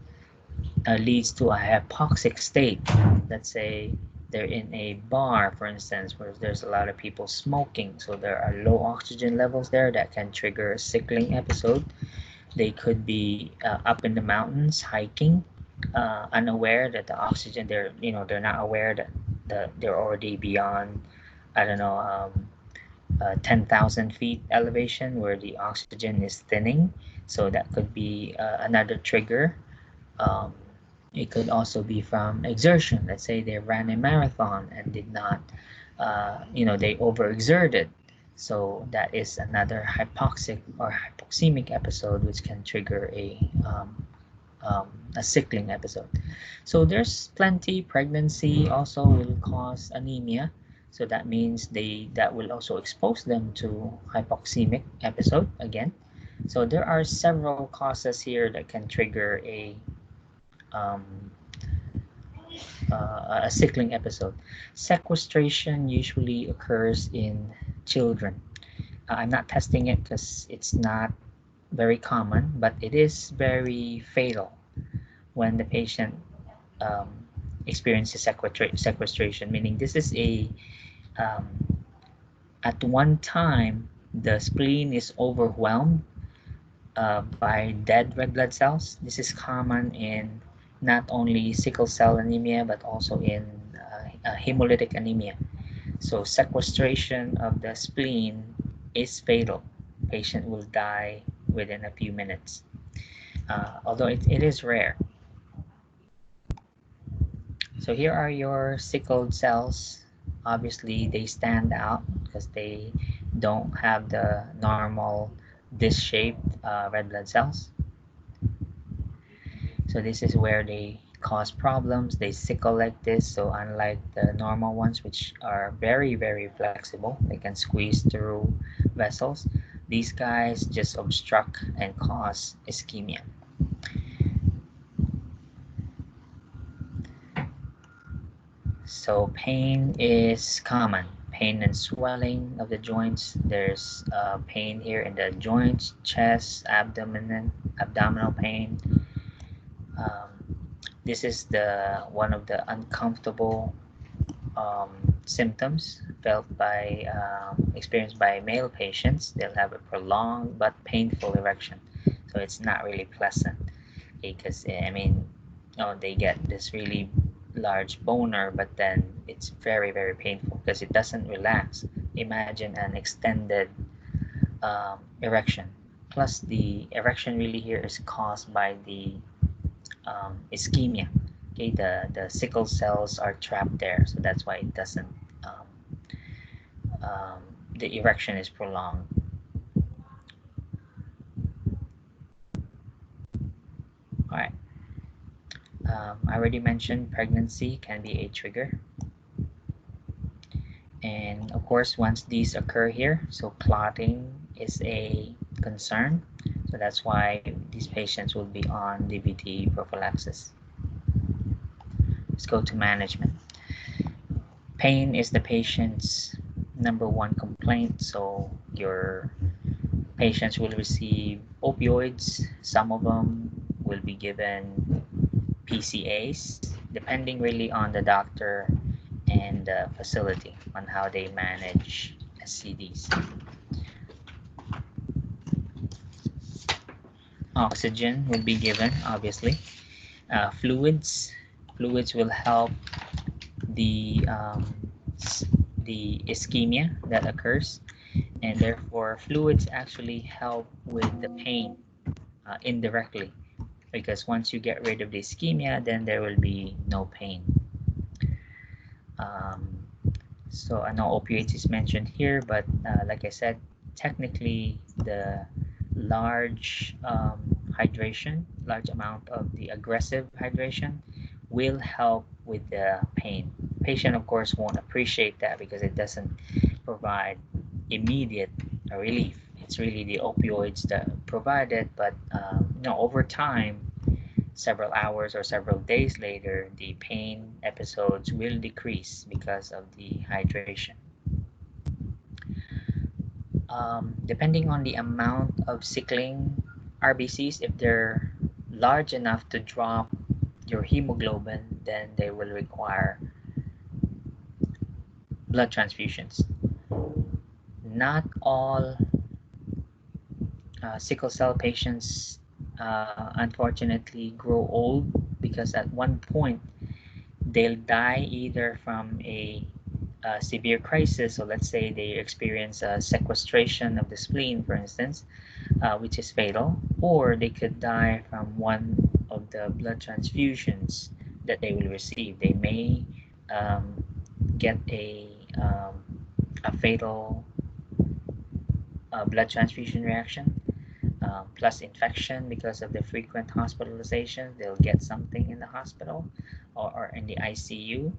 leads to a hypoxic state, let's say they're in a bar, for instance, where there's a lot of people smoking, so there are low oxygen levels there that can trigger a sickling episode. They could be up in the mountains hiking, unaware that the oxygen, they're not aware that they're already beyond, I don't know, 10,000 feet elevation where the oxygen is thinning. So that could be another trigger. Um, it could also be from exertion. Let's say they ran a marathon and did not, they overexerted. So that is another hypoxic or hypoxemic episode, which can trigger a sickling episode. So there's plenty. Pregnancy also will cause anemia. So that means that will also expose them to hypoxemic episode again. So there are several causes here that can trigger um, a sickling episode. Sequestration usually occurs in children. I'm not testing it because it's not very common, but it is very fatal when the patient um, experiences sequestration, meaning this is um, at one time the spleen is overwhelmed by dead red blood cells. This is common in not only sickle cell anemia but also in hemolytic anemia. So sequestration of the spleen is fatal. Patient will die within a few minutes, although it is rare. So here are your sickled cells. Obviously, they stand out because they don't have the normal disc-shaped red blood cells. So this is where they cause problems. They sickle like this. So unlike the normal ones, which are very, very flexible, they can squeeze through vessels. These guys just obstruct and cause ischemia. So pain is common. Pain and swelling of the joints. There's pain here in the joints, chest, abdominal pain. This is one of the uncomfortable symptoms experienced by male patients. They'll have a prolonged but painful erection. So it's not really pleasant because they get this really large boner, but then it's very, very painful because it doesn't relax. Imagine an extended erection. Plus the erection really here is caused by the ischemia. Okay, the sickle cells are trapped there, so that's why it doesn't the erection is prolonged. I already mentioned pregnancy can be a trigger. And of course, once these occur here, so clotting is a concern. So that's why these patients will be on DVT prophylaxis. Let's go to management. Pain is the patient's #1 complaint. So your patients will receive opioids. Some of them will be given PCAs, depending really on the doctor and the facility on how they manage SCDs. Oxygen will be given, obviously. Fluids will help the ischemia that occurs, and therefore fluids actually help with the pain indirectly, because once you get rid of the ischemia, then there will be no pain. So I know opioids is mentioned here, but like I said, technically the large large amount of the aggressive hydration will help with the pain. Patient, of course, won't appreciate that because it doesn't provide immediate relief. It's really the opioids that provide it, but over time, several hours or several days later, the pain episodes will decrease because of the hydration. Depending on the amount of sickling RBCs, if they're large enough to drop your hemoglobin, then they will require blood transfusions. Not all sickle cell patients unfortunately grow old, because at one point they'll die either from a severe crisis. So let's say they experience a sequestration of the spleen, for instance, which is fatal, or they could die from one of the blood transfusions that they will receive. They may get a fatal blood transfusion reaction, plus infection because of the frequent hospitalization. They'll get something in the hospital or in the ICU.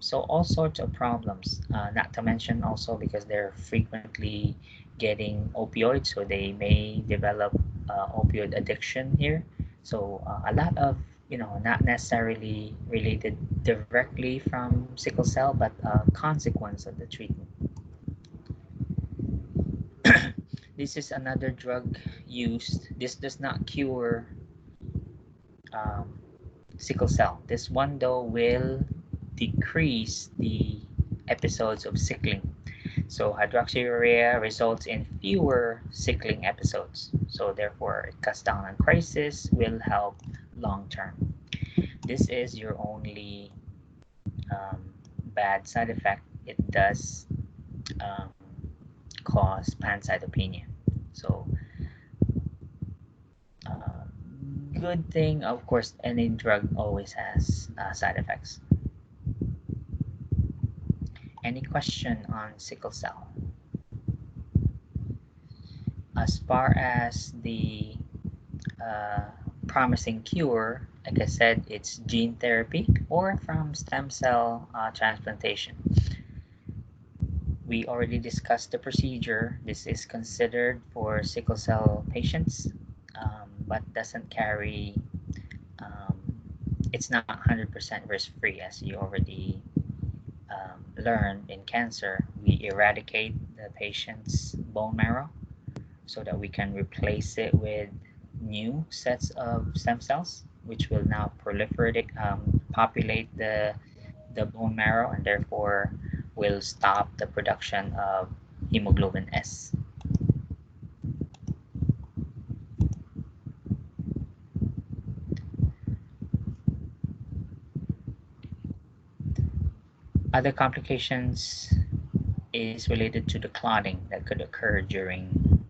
So all sorts of problems, not to mention also because they're frequently getting opioids, so they may develop opioid addiction here. So a lot of, not necessarily related directly from sickle cell, but a consequence of the treatment. This is another drug used. This does not cure sickle cell. This one, though, will decrease the episodes of sickling. So hydroxyurea results in fewer sickling episodes. So therefore, it cuts down on crisis, will help long term. This is your only bad side effect. It does cause pancytopenia. So good thing, of course, any drug always has side effects. Any question on sickle cell? As far as the promising cure, like I said, it's gene therapy or from stem cell transplantation. We already discussed the procedure. This is considered for sickle cell patients, but doesn't carry, it's not 100% risk-free, as you already learned in cancer. We eradicate the patient's bone marrow so that we can replace it with new sets of stem cells, which will now proliferate, populate the bone marrow, and therefore will stop the production of hemoglobin S. Other complications is related to the clotting that could occur during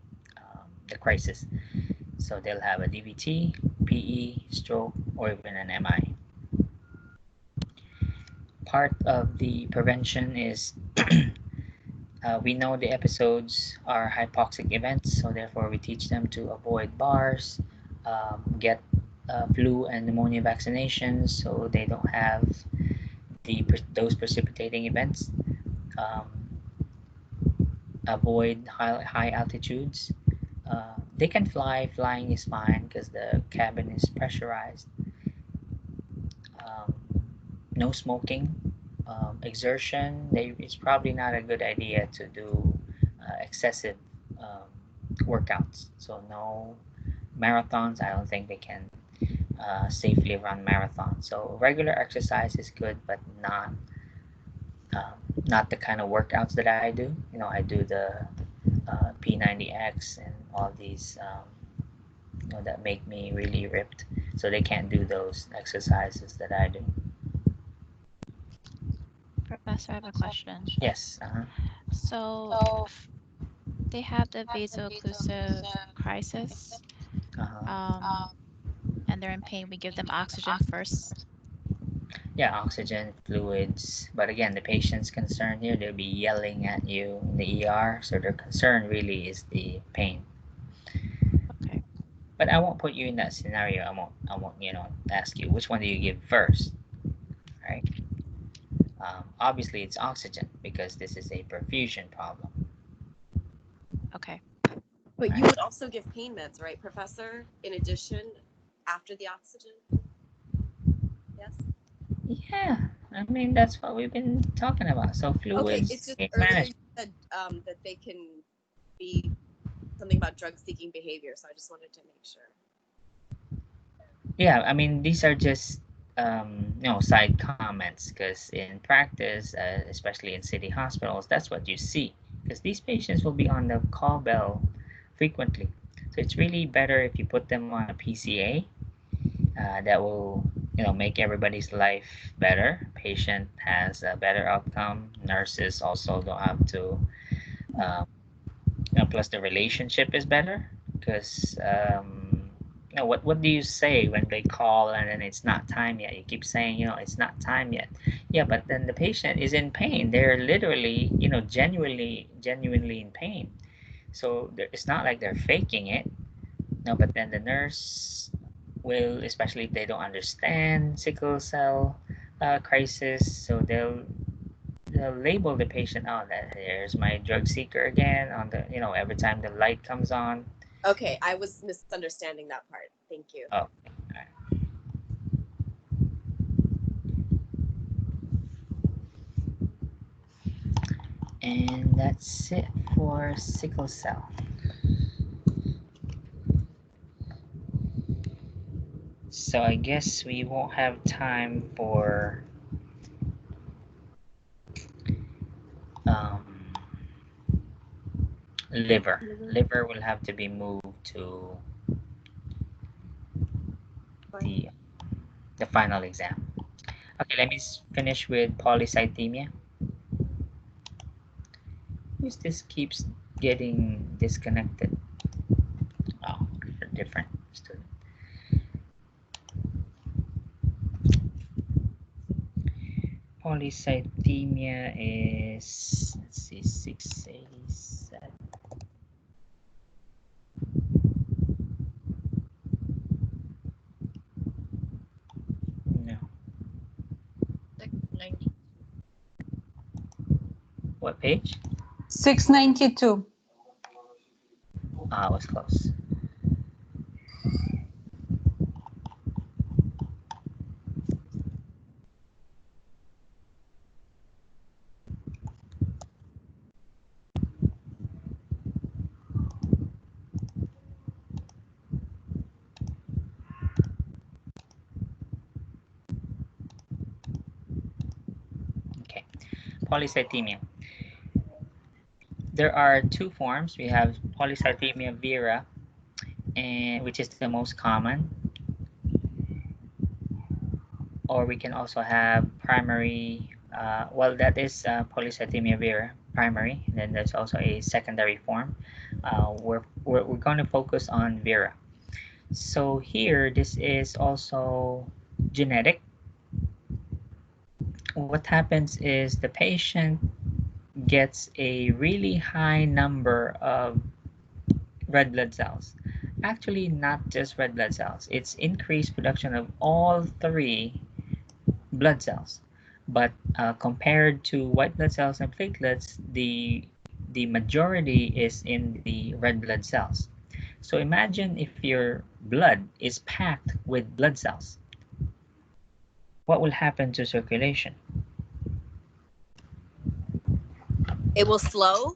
the crisis. So they'll have a DVT, PE, stroke, or even an MI. Part of the prevention is we know the episodes are hypoxic events, so therefore we teach them to avoid bars, get flu and pneumonia vaccinations, so they don't have those precipitating events. Um, Avoid high altitudes. They can fly. Flying is fine because the cabin is pressurized. Um, no smoking. Exertion. It's probably not a good idea to do excessive um, workouts. So no marathons. I don't think they can safely run marathons. So regular exercise is good, but um, not the kind of workouts that I do. I do the P90X and all these that make me really ripped. So they can't do those exercises that I do. Professor, I have a question. Yes. So if they have the vasoclusive crisis, Uh-huh. and they're in pain, we give them oxygen first. Yeah, oxygen, fluids. But again, the patient's concern here, they'll be yelling at you in the ER. So their concern really is the pain. Okay. But I won't put you in that scenario. I won't, ask you which one do you give first, right? Obviously, it's oxygen because this is a perfusion problem. Okay. But you would also give pain meds, right, Professor? In addition, after the oxygen? Yes? Yeah, I mean, that's what we've been talking about. So Okay, fluids, it's just pain earlier you management. said that they can be something about drug-seeking behavior, so I just wanted to make sure. Yeah, I mean, these are just side comments because in practice, especially in city hospitals, that's what you see because these patients will be on the call bell frequently. So it's really better if you put them on a PCA. That will make everybody's life better. Patient has a better outcome. Nurses also don't have to. Uh, Plus the relationship is better because what do you say when they call and then it's not time yet? You keep saying it's not time yet. Yeah, but then the patient is in pain. They're literally genuinely in pain. So it's not like they're faking it. No, but then the nurse will, especially if they don't understand sickle cell crisis, so they'll label the patient, oh, that here's my drug seeker again on the every time the light comes on. Okay, I was misunderstanding that part. Thank you. Oh, all right. And that's it for sickle cell. So I guess we won't have time for um, liver. Liver will have to be moved to the the final exam. Okay, let me finish with polycythemia. This keeps getting disconnected. Oh, different student. Polycythemia is, let's see, 687. No. 690. What page? 692. Ah, I was close. Okay, polycythemia. There are two forms. We have Polycythemia Vera, and which is the most common, or we can also have primary. Well, that is Polycythemia Vera primary, and then there's also a secondary form. We're going to focus on Vera. So here, this is also genetic. What happens is the patient gets a really high number of red blood cells. actually not just red blood cells. It's increased production of all three blood cells. But compared to white blood cells and platelets, the majority is in the red blood cells. So imagine if your blood is packed with blood cells. What will happen to circulation? It will slow.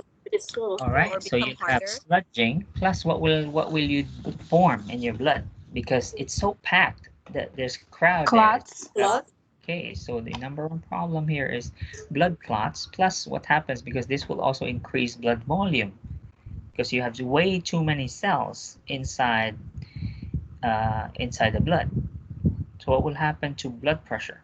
All right, Or so become you have harder. sludging plus what will you form in your blood because it's so packed that there's crowd Clots. there. Okay, so the number one problem here is blood clots plus what happens because this will also increase blood volume because you have way too many cells inside inside the blood. So what will happen to blood pressure?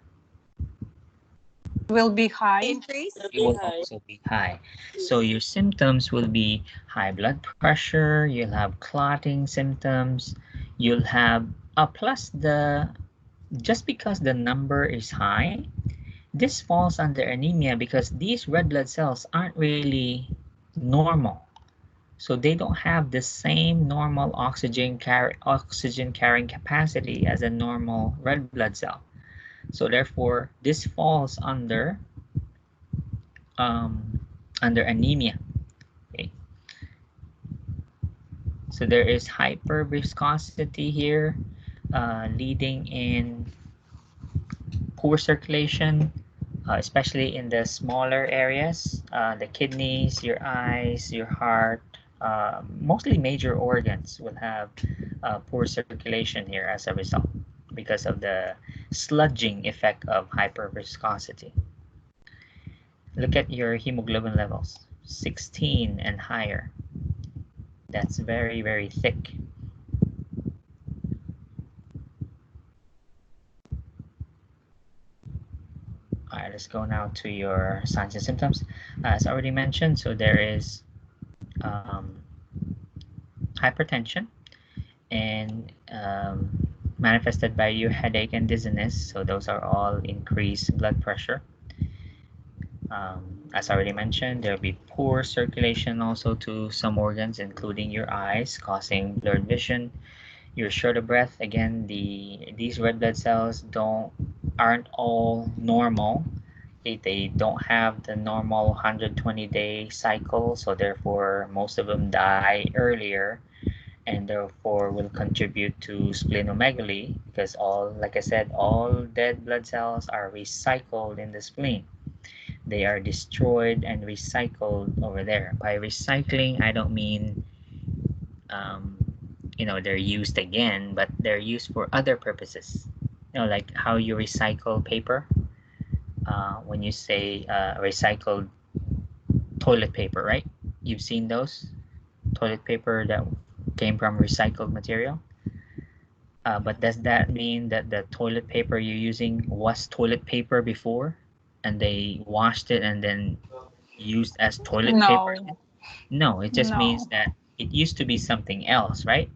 Will be high. Increase. It will also be high. So your symptoms will be high blood pressure, you'll have clotting symptoms, you'll have plus just because the number is high, this falls under anemia because these red blood cells aren't really normal. So they don't have the same normal oxygen carrying capacity as a normal red blood cell. So therefore, this falls under anemia. Okay. So there is hyperviscosity here, leading in poor circulation, especially in the smaller areas, the kidneys, your eyes, your heart, mostly major organs will have poor circulation here as a result because of the sludging effect of hyperviscosity. Look at your hemoglobin levels, 16 and higher. That's very, very thick. All right, let's go now to your signs and symptoms. As already mentioned, so there is hypertension and manifested by your headache and dizziness. So those are all increased blood pressure. As already mentioned, there will be poor circulation also to some organs, including your eyes, causing blurred vision. You're short of breath. Again, these red blood cells aren't all normal. They don't have the normal 120-day cycle, so therefore most of them die earlier and therefore will contribute to splenomegaly because like I said, all dead blood cells are recycled in the spleen. They are destroyed and recycled over there. By recycling, I don't mean they're used again, but they're used for other purposes. Like how you recycle paper. When you say recycled toilet paper, right? You've seen those toilet paper that came from recycled material. But does that mean that the toilet paper you're using was toilet paper before and they washed it and then used as toilet paper? No, it just means that it used to be something else, right?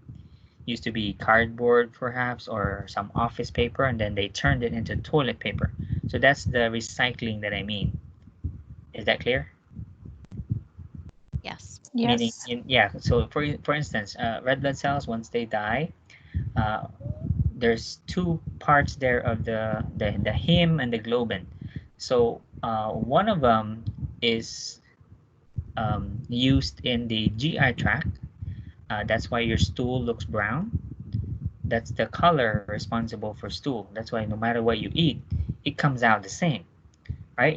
Used to be cardboard perhaps or some office paper and then they turned it into toilet paper. So that's the recycling that I mean. Is that clear? Yes. Meaning, yeah, so for instance, red blood cells, once they die, there's two parts there of the heme and the globin. So one of them is used in the GI tract. That's why your stool looks brown. That's the color responsible for stool. That's why no matter what you eat, it comes out the same, right?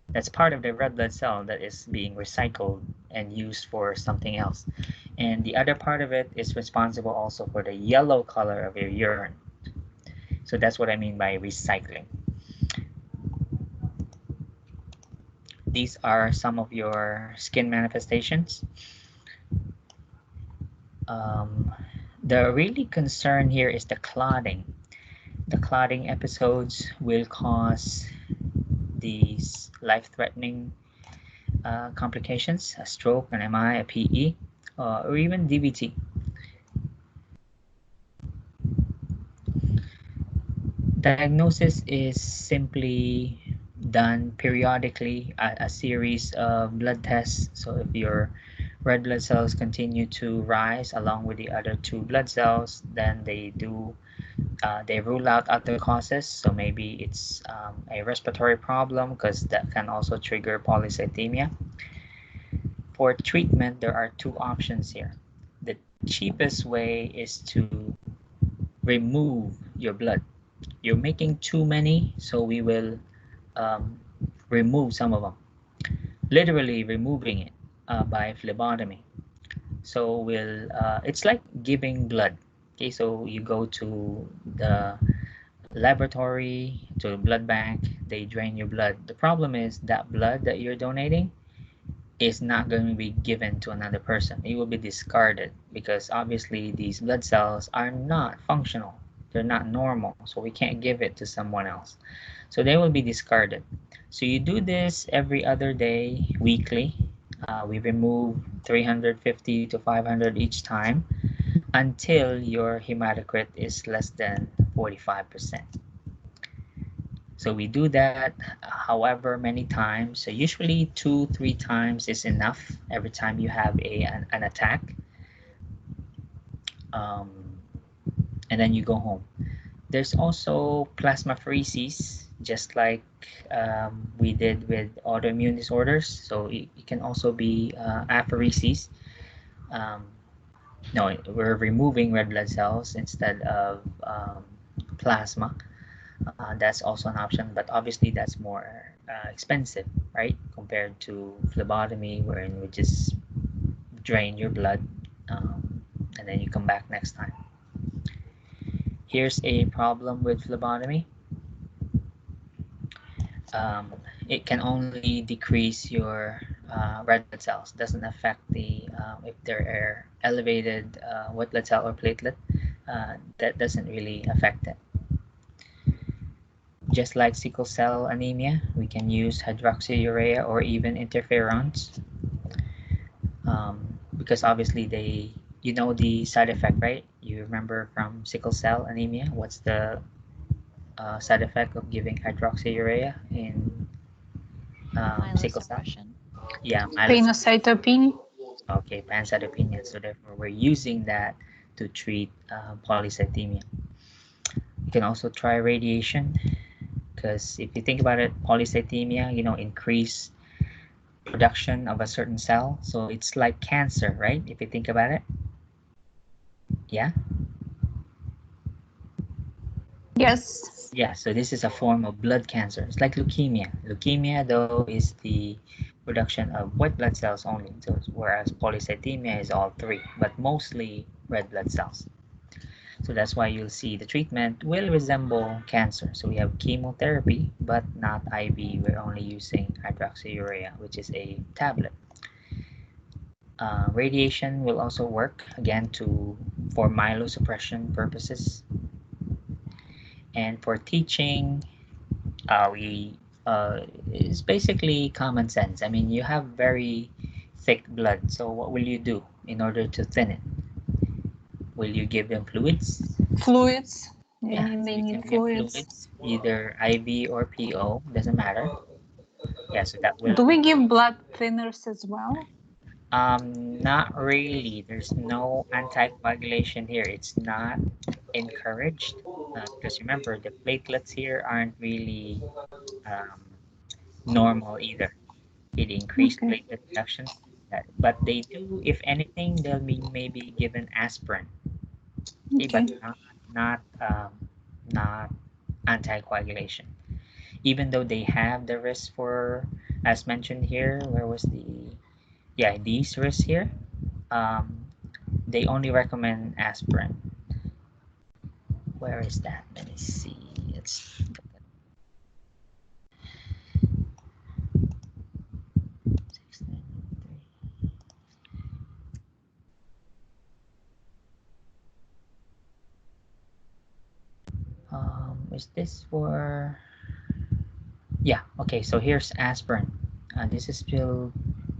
That's part of the red blood cell that is being recycled and used for something else. And the other part of it is responsible also for the yellow color of your urine. So that's what I mean by recycling. These are some of your skin manifestations. The really concern here is the clotting. The clotting episodes will cause these life-threatening complications, a stroke, an MI, a PE, or even DVT. Diagnosis is simply done periodically, a series of blood tests. So if your red blood cells continue to rise along with the other two blood cells, then they rule out other causes. So maybe it's a respiratory problem, because that can also trigger polycythemia. For treatment, there are two options here. The cheapest way is to remove your blood. You're making too many, so we will remove some of them, literally removing it by phlebotomy. So it's like giving blood. Okay, so you go to the laboratory, to a blood bank, they drain your blood. The problem is that blood that you're donating is not going to be given to another person. It will be discarded, because obviously these blood cells are not functional. They're not normal, so we can't give it to someone else. So they will be discarded. So you do this every other day, weekly. We remove 350 to 500 each time until your hematocrit is less than 45%. So we do that however many times. So usually 2-3 times is enough every time you have an attack. And then you go home. There's also plasmapheresis, just like we did with autoimmune disorders. So it can also be apheresis. No, we're removing red blood cells instead of plasma. That's also an option, but obviously that's more expensive, right? Compared to phlebotomy, wherein we just drain your blood and then you come back next time. Here's a problem with phlebotomy. It can only decrease your red blood cells. Doesn't affect if there are elevated white blood cell or platelet. That doesn't really affect it. Just like sickle cell anemia, we can use hydroxyurea or even interferons, because obviously you know the side effect, right? You remember from sickle cell anemia, what's the side effect of giving hydroxyurea in sickle cell? Myelosuppression. Yeah, Penocytopenia. okay, pancytopenia. So therefore, we're using that to treat polycythemia. You can also try radiation, because if you think about it, polycythemia, increase production of a certain cell. So it's like cancer, right? If you think about it. Yeah. Yes. Yeah, so this is a form of blood cancer. It's like leukemia. Leukemia, though, is the production of white blood cells only. So whereas polycythemia is all three, but mostly red blood cells. So that's why you'll see the treatment will resemble cancer. So we have chemotherapy, but not IV. We're only using hydroxyurea, which is a tablet. Radiation will also work, again, for myelosuppression purposes. And for teaching, it's basically common sense. I mean, you have very thick blood, so what will you do in order to thin it? Will you give them fluids? Fluids. Yeah, They you can need give fluids. fluids, either IV or PO, doesn't matter. Yeah, so that will. Do we give blood thinners as well? Not really. There's no anticoagulation here. It's not encouraged, because remember, the platelets here aren't really um, normal either. It increased Okay. platelet reductions, but they do, if anything, they'll be maybe given aspirin, okay, but Okay. not anticoagulation. Even though they have the risk for, as mentioned here, where was these risks here? Um, they only recommend aspirin. Where is that? Let me see. It's is this for? Yeah. Okay. So here's aspirin. This is still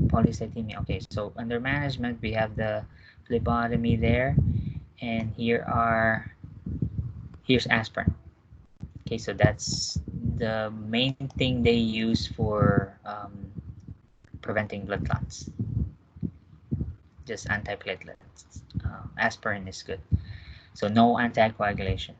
polycythemia. Okay. So under management, we have the phlebotomy there, and here's aspirin. Okay. So that's the main thing they use for preventing blood clots. just antiplatelets. Aspirin is good. So no anticoagulation.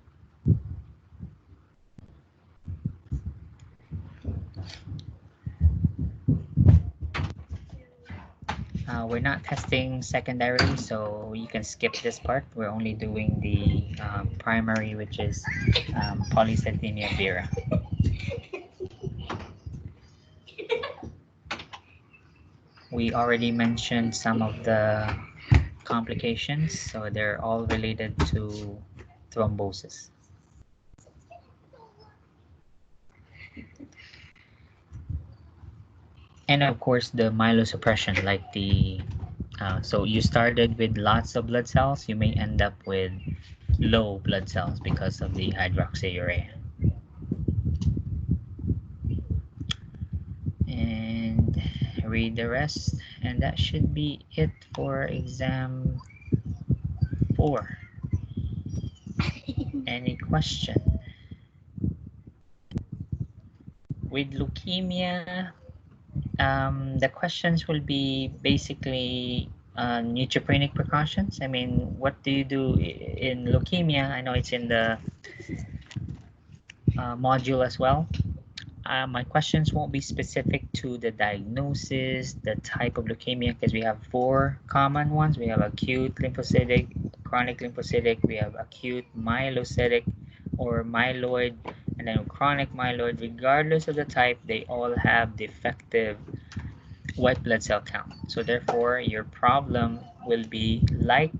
We're not testing secondary, so you can skip this part. We're only doing the primary, which is Polycythemia Vera. We already mentioned some of the complications, so they're all related to thrombosis. And of course, the myelosuppression, like the so you started with lots of blood cells, you may end up with low blood cells because of the hydroxyurea. And read the rest, and that should be it for exam 4. Any question? With leukemia, the questions will be basically neutropenic precautions. I mean, what do you do in leukemia? I know it's in the module as well. My questions won't be specific to the diagnosis, the type of leukemia, because we have 4 common ones. We have acute lymphocytic, chronic lymphocytic, we have acute myelocytic or myeloid, and then chronic myeloid. Regardless of the type, they all have defective white blood cell count. So therefore, your problem will be like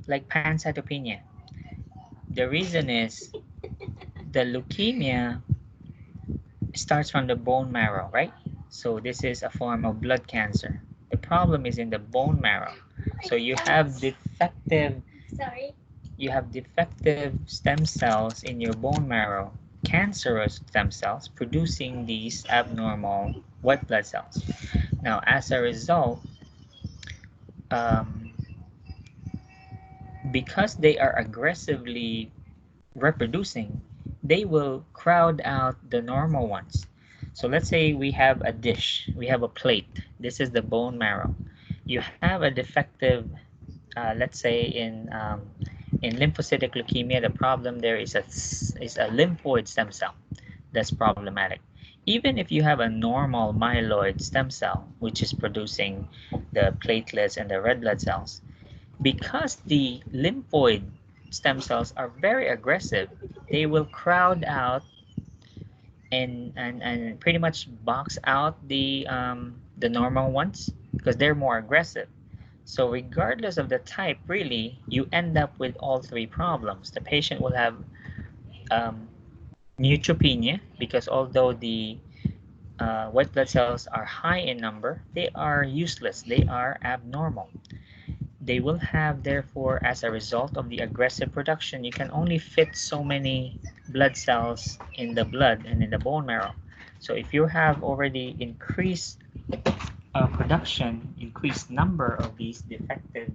pancytopenia. The reason is the leukemia starts from the bone marrow, right? So this is a form of blood cancer. The problem is in the bone marrow. So you have defective stem cells in your bone marrow, cancerous stem cells producing these abnormal white blood cells. Now, as a result, because they are aggressively reproducing, they will crowd out the normal ones. So let's say we have a dish, we have a plate. This is the bone marrow. You have a defective, let's say in lymphocytic leukemia, the problem there is a lymphoid stem cell that's problematic. Even if you have a normal myeloid stem cell, which is producing the platelets and the red blood cells, because the lymphoid stem cells are very aggressive, they will crowd out and pretty much box out the normal ones because they're more aggressive. So regardless of the type, really, you end up with all 3 problems. The patient will have neutropenia because although the white blood cells are high in number, they are useless. They are abnormal. They will have, therefore, as a result of the aggressive production, you can only fit so many blood cells in the blood and in the bone marrow. So if you have already increased production, increased number of these defective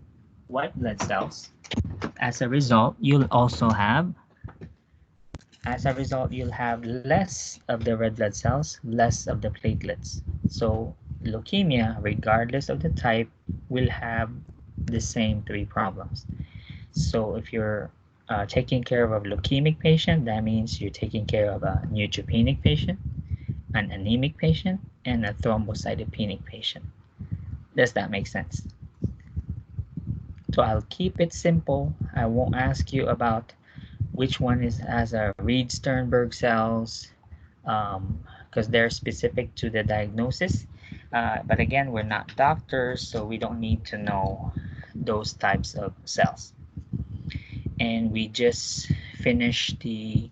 white blood cells, as a result, you'll have less of the red blood cells, less of the platelets. So leukemia, regardless of the type, will have the same 3 problems. So if you're taking care of a leukemic patient, that means you're taking care of a neutropenic patient, an anemic patient, and a thrombocytopenic patient. Does that make sense? So I'll keep it simple. I won't ask you about which one has a Reed-Sternberg cells, because they're specific to the diagnosis. But again, we're not doctors, so we don't need to know those types of cells. And we just finished the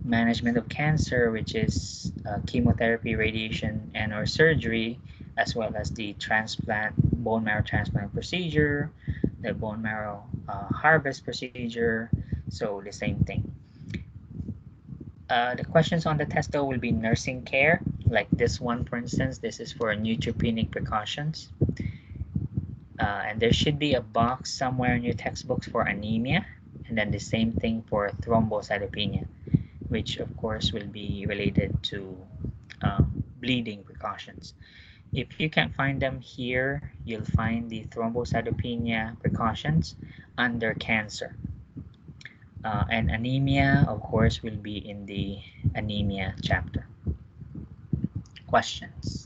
management of cancer, which is chemotherapy, radiation, and/or surgery, as well as the bone marrow transplant procedure, the bone marrow harvest procedure. So the same thing. The questions on the test though will be nursing care, like this one, for instance. This is for neutropenic precautions. And there should be a box somewhere in your textbooks for anemia, and then the same thing for thrombocytopenia, which of course will be related to bleeding precautions. If you can't find them here, you'll find the thrombocytopenia precautions under cancer. And anemia, of course, will be in the anemia chapter. Questions?